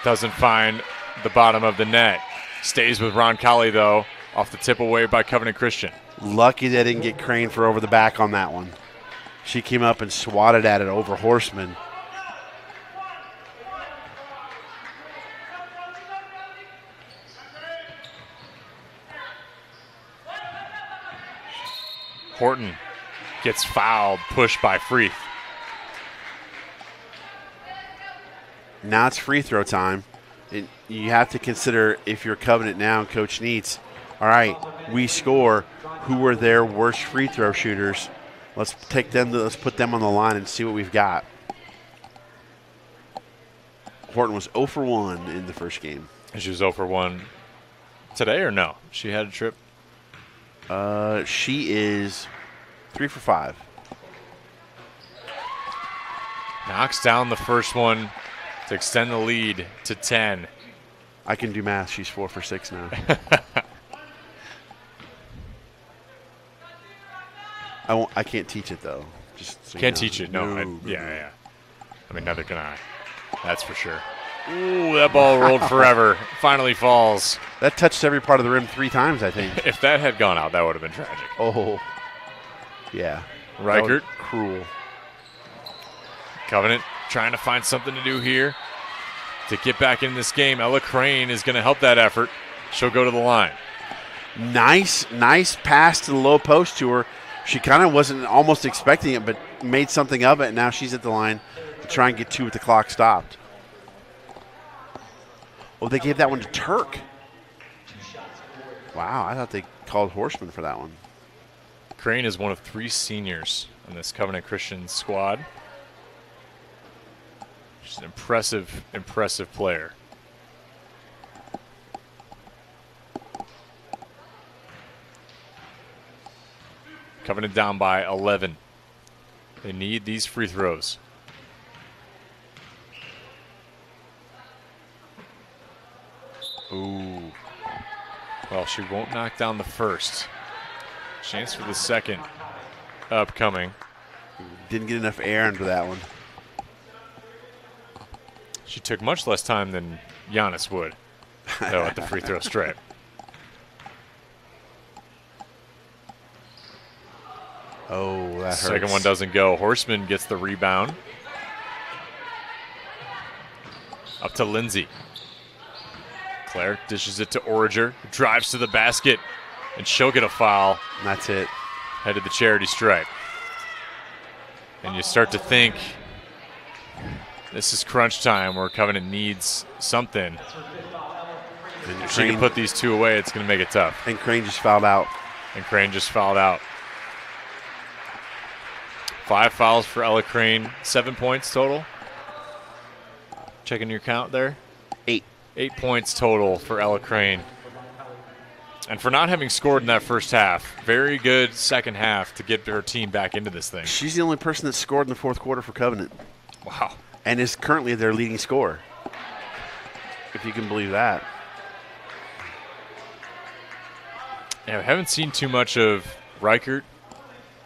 Doesn't find the bottom of the net. Stays with Roncalli, though. Off the tip away by Covenant Christian. Lucky they didn't get Crane for over the back on that one. She came up and swatted at it over Horseman. Horton gets fouled, pushed by Freeth. Now it's free throw time. And you have to consider, if you're Covenant now, Coach Neitz, all right, we score. Who are their worst free throw shooters? Let's put them on the line and see what we've got. Horton was 0 for 1 in the first game. And she was 0 for 1 today, or no? She had a trip? She is 3 for 5. Knocks down the first one to extend the lead to 10. I can do math. She's 4 for 6 now. I can't teach it, though. Just so Can't you know. teach it. No. No. Yeah. I mean, neither can I. That's for sure. Ooh, that ball rolled forever. Finally falls. That touched every part of the rim 3 times, I think. If that had gone out, that would have been tragic. Oh, yeah. Reichert. Cruel. Covenant trying to find something to do here to get back in this game. Ella Crane is going to help that effort. She'll go to the line. Nice pass to the low post to her. She kind of wasn't almost expecting it, but made something of it. Now she's at the line to try and get 2 with the clock stopped. Oh, they gave that one to Turk. Wow, I thought they called Horseman for that one. Crane is one of 3 seniors on this Covenant Christian squad. She's an impressive player. Covenant down by 11. They need these free throws. Ooh. Well, she won't knock down the first. Chance for the second upcoming. Didn't get enough air under that one. She took much less time than Giannis would, though, at the free throw stripe. Oh, that hurts. Second one doesn't go. Horseman gets the rebound. Up to Lindsay. Claire dishes it to Orager, who drives to the basket, and she'll get a foul. And that's it. Headed the charity stripe. And you start to think this is crunch time where Covenant needs something. And if she can put these 2 away, it's going to make it tough. And Crane just fouled out. 5 fouls for Ella Crane. 7 points total. Checking your count there. 8. 8 points total for Ella Crane. And for not having scored in that first half, very good second half to get her team back into this thing. She's the only person that scored in the fourth quarter for Covenant. Wow. And is currently their leading scorer, if you can believe that. Yeah, we haven't seen too much of Reichert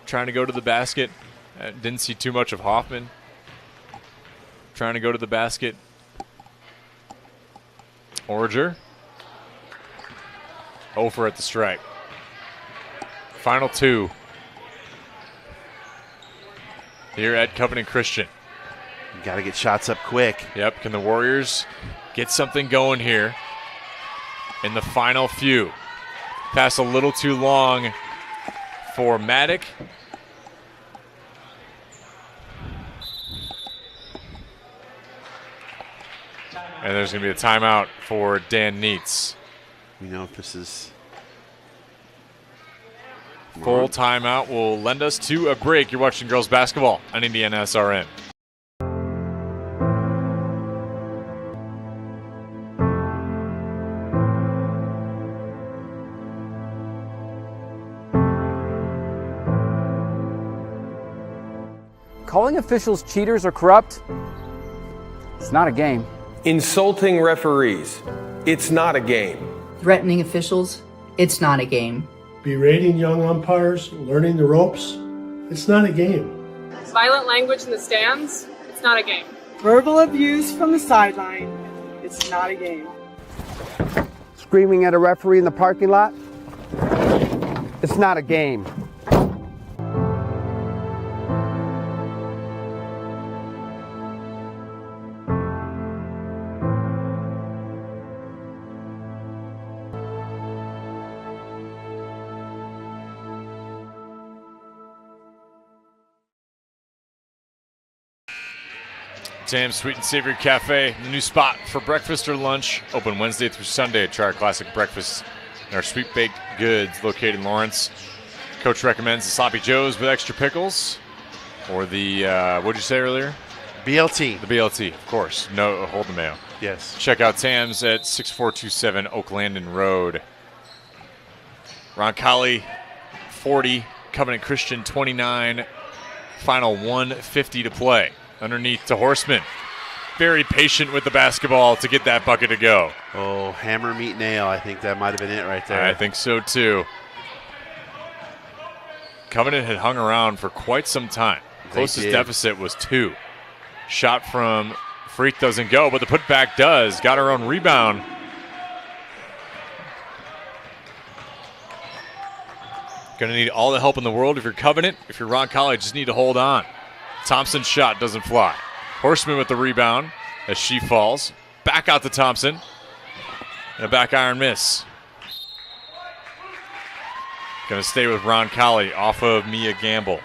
trying to go to the basket. Didn't see too much of Hoffman trying to go to the basket. Orager. Over at the stripe. Final 2 here at Covenant Christian. You got to get shots up quick. Yep, can the Warriors get something going here in the final few? Pass a little too long for Maddock. And there's going to be a timeout for Dan Neitz. We know if this is full timeout will lend us to a break. You're watching girls basketball on IndianaSRN. Calling officials cheaters or corrupt, it's not a game. Insulting referees, it's not a game. Threatening officials, it's not a game. Berating young umpires, learning the ropes, it's not a game. Violent language in the stands, it's not a game. Verbal abuse from the sideline, it's not a game. Screaming at a referee in the parking lot, it's not a game. Sam's Sweet and Savory Cafe, the new spot for breakfast or lunch. Open Wednesday through Sunday. Try our classic breakfast and our sweet baked goods located in Lawrence. Coach recommends the Sloppy Joes with extra pickles. Or the, what did you say earlier? BLT. The BLT, of course. No, hold the mayo. Yes. Check out Sam's at 6427 Oaklandon Road. Roncalli, 40. Covenant Christian, 29. Final 1:50 to play. Underneath to Horseman. Very patient with the basketball to get that bucket to go. Oh, hammer, meet, nail. I think that might have been it right there. I think so, too. Covenant had hung around for quite some time. Closest deficit was 2. Shot from Freak doesn't go, but the putback does. Got her own rebound. Going to need all the help in the world if you're Covenant. If you're Roncalli, just need to hold on. Thompson's shot doesn't fly. Horseman with the rebound as she falls. Back out to Thompson. And a back iron miss. Going to stay with Roncalli off of Mia Gamble.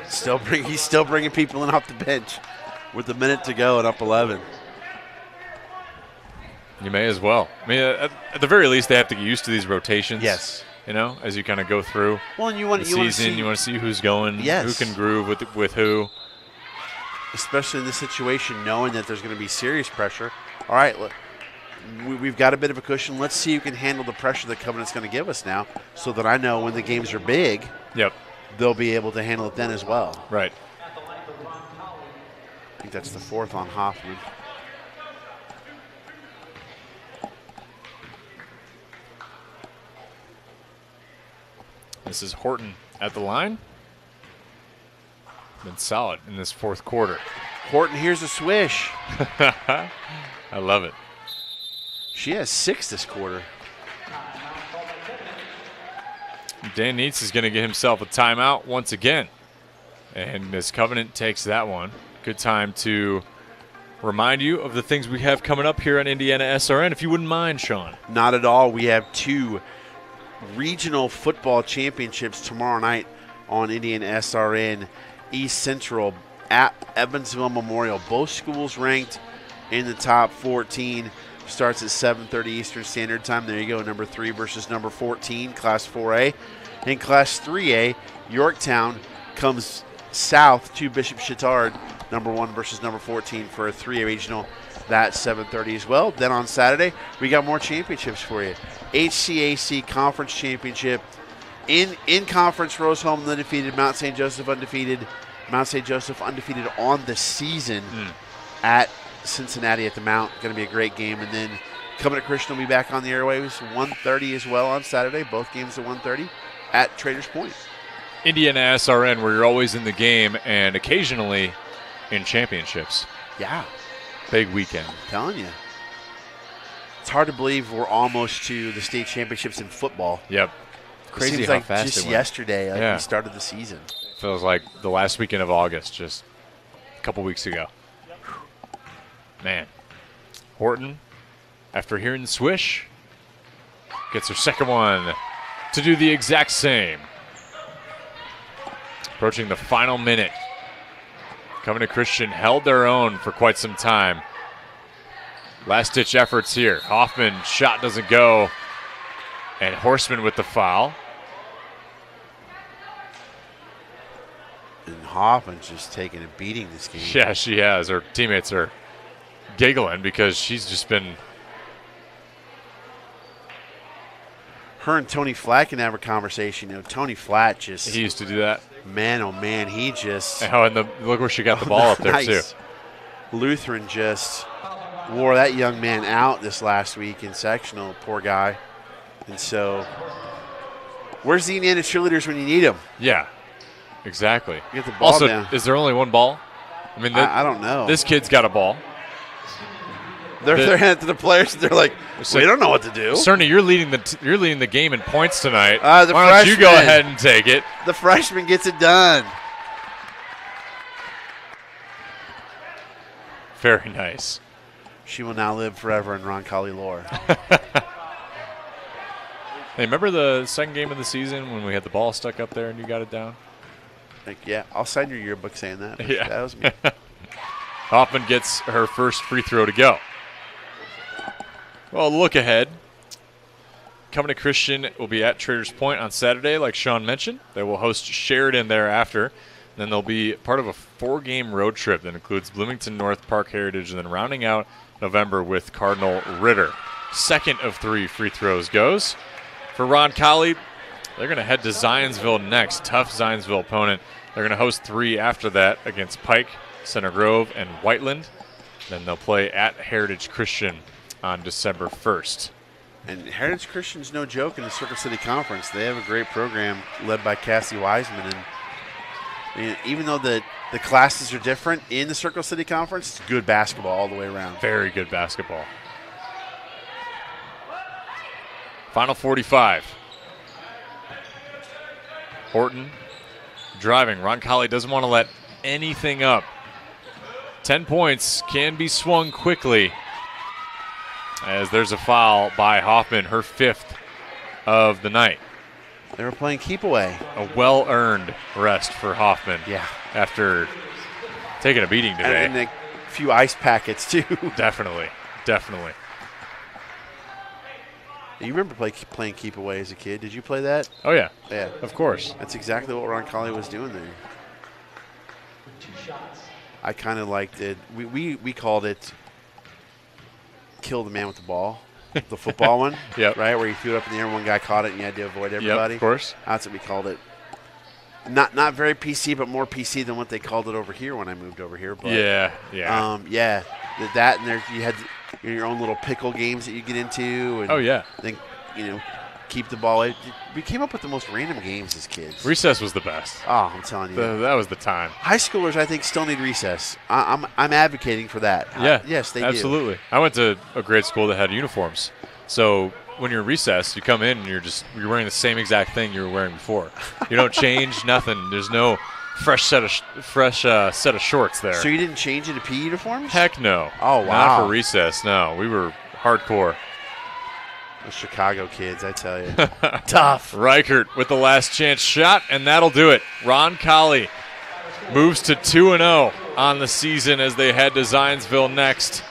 He's still bringing people in off the bench with a minute to go and up 11. You may as well. I mean, at the very least, they have to get used to these rotations. Yes. You know, as you kind of go through you want the season, you want to see who's going, who can groove with who. Especially in this situation, knowing that there's going to be serious pressure. All right, look, we've got a bit of a cushion. Let's see who can handle the pressure that Covenant's going to give us now, so that I know when the games are big, they'll be able to handle it then as well. Right. I think that's the 4th on Hoffman. This is Horton at the line. Been solid in this 4th quarter. Horton, here's a swish. I love it. She has 6 this quarter. Dan Neitz is going to get himself a timeout once again. And as Covenant takes that one, good time to remind you of the things we have coming up here on IndianaSRN, if you wouldn't mind, Sean. Not at all. We have 2 regional football championships tomorrow night on IndianaSRN. East Central at Evansville Memorial. Both schools ranked in the top 14. Starts at 7:30 Eastern Standard Time. There you go, number 3 versus number 14, Class 4A. In Class 3A, Yorktown comes south to Bishop Chittard, number 1 versus number 14 for a 3A regional. That's 7:30 as well. Then on Saturday, we got more championships for you. HCAC Conference Championship. In conference, Rose Home undefeated, Mount St. Joseph undefeated. Mount St. Joseph undefeated on the season at Cincinnati at the Mount. Going to be a great game. And then Covenant Christian will be back on the airwaves 1:30 as well on Saturday. Both games at 1:30 at Traders Point. IndianaSRN, where you're always in the game and occasionally in championships. Yeah. Big weekend. I'm telling you. It's hard to believe we're almost to the state championships in football. Yep. Crazy seems how like fast just it went. Yesterday, we started the season. Feels like the last weekend of August, just a couple weeks ago. Man. Horton, after hearing the swish, gets her second one to do the exact same. Approaching the final minute. Covenant Christian held their own for quite some time. Last-ditch efforts here. Hoffman, shot doesn't go. And Horseman with the foul. And Hoffman's just taking a beating this game. Yeah, she has. Her teammates are giggling because she's just been... Her and Tony Flatt can have a conversation. You know, Tony Flatt just... He used to do that. Man, oh man, he just... Oh, and look where she got the ball up there, too. Lutheran just wore that young man out this last week in sectional, poor guy. And so, where's the Indiana cheerleaders when you need them? Yeah, exactly. Get the ball also, down. Is there only one ball? I mean, I don't know. This kid's got a ball. They're heading to the players. They're like, we don't know what to do. Cerny, you're leading the game in points tonight. Why don't you go ahead and take it? The freshman gets it done. Very nice. She will now live forever in Roncalli lore. Hey, remember the second game of the season when we had the ball stuck up there and you got it down? Like, yeah, I'll sign your yearbook saying that. Yeah. That was me. Hoffman gets her first free throw to go. Well, look ahead. Covenant Christian will be at Traders Point on Saturday, like Sean mentioned. They will host Sheridan thereafter. Then they'll be part of a 4-game road trip that includes Bloomington North, Park Heritage, and then rounding out November with Cardinal Ritter. Second of 3 free throws goes. For Roncalli, they're going to head to Zionsville next. Tough Zionsville opponent. They're going to host 3 after that against Pike, Center Grove, and Whiteland. Then they'll play at Heritage Christian on December 1st. And Heritage Christian's no joke in the Circle City Conference. They have a great program led by Cassie Wiseman. And even though the classes are different in the Circle City Conference, it's good basketball all the way around. Very good basketball. Final 45. Horton driving. Roncalli doesn't want to let anything up. 10 points can be swung quickly as there's a foul by Hoffman, her 5th of the night. They were playing keep away. A well-earned rest for Hoffman. Yeah. After taking a beating today. And a few ice packets, too. Definitely. You remember playing keep away as a kid? Did you play that? Oh, yeah. Yeah. Of course. That's exactly what Roncalli was doing there. I kind of liked it. We called it kill the man with the ball, the football one. Yep. Right, where you threw it up in the air and one guy caught it and you had to avoid everybody. Yep, of course. That's what we called it. Not very PC, but more PC than what they called it over here when I moved over here. But, yeah. That and there you had your own little pickle games that you get into. And oh, yeah. Then, keep the ball. We came up with the most random games as kids. Recess was the best. Oh, I'm telling you. That was the time. High schoolers, I think, still need recess. I'm advocating for that. Yeah. Yes, they absolutely. do. I went to a grade school that had uniforms. So when you're in recess, you come in and you're wearing the same exact thing you were wearing before. You don't change nothing. There's no fresh set of shorts there. So you didn't change into PE uniforms? Heck no. Oh, wow. Not for recess, no. We were hardcore. The Chicago kids, I tell you. Tough. Reichert with the last chance shot, and that'll do it. Roncalli moves to 2-0 on the season as they head to Zionsville next.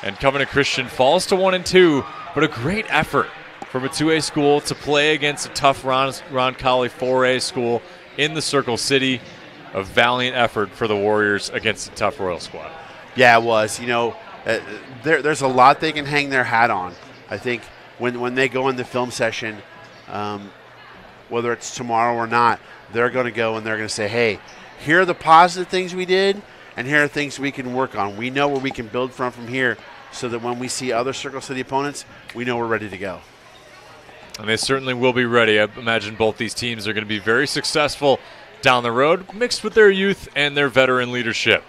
And Covenant Christian falls to 1-2, but a great effort from a 2A school to play against a tough Roncalli 4A school in the Circle City. A valiant effort for the Warriors against a tough Royal squad. Yeah, it was. There's a lot they can hang their hat on. I think when they go in the film session, whether it's tomorrow or not, they're going to go and they're going to say, hey, here are the positive things we did, and here are things we can work on. We know where we can build from here so that when we see other Circle City opponents, we know we're ready to go. And they certainly will be ready. I imagine both these teams are going to be very successful down the road, mixed with their youth and their veteran leadership.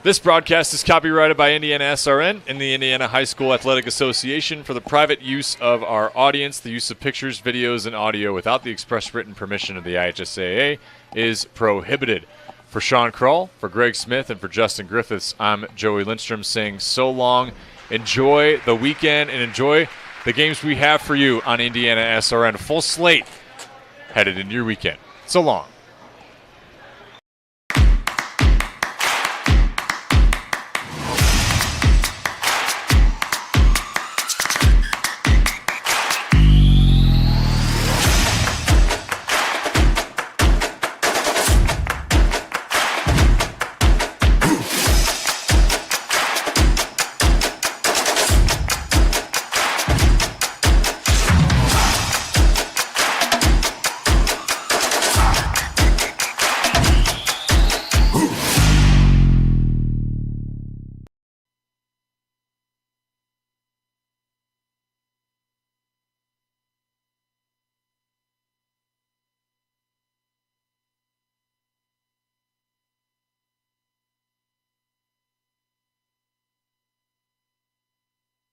This broadcast is copyrighted by IndianaSRN and the Indiana High School Athletic Association for the private use of our audience. The use of pictures, videos, and audio without the express written permission of the IHSAA is prohibited. For Sean Krull, for Greg Smith, and for Justin Griffiths, I'm Joey Lindstrom saying so long. Enjoy the weekend and enjoy the games we have for you on IndianaSRN. Full slate headed into your weekend. So long.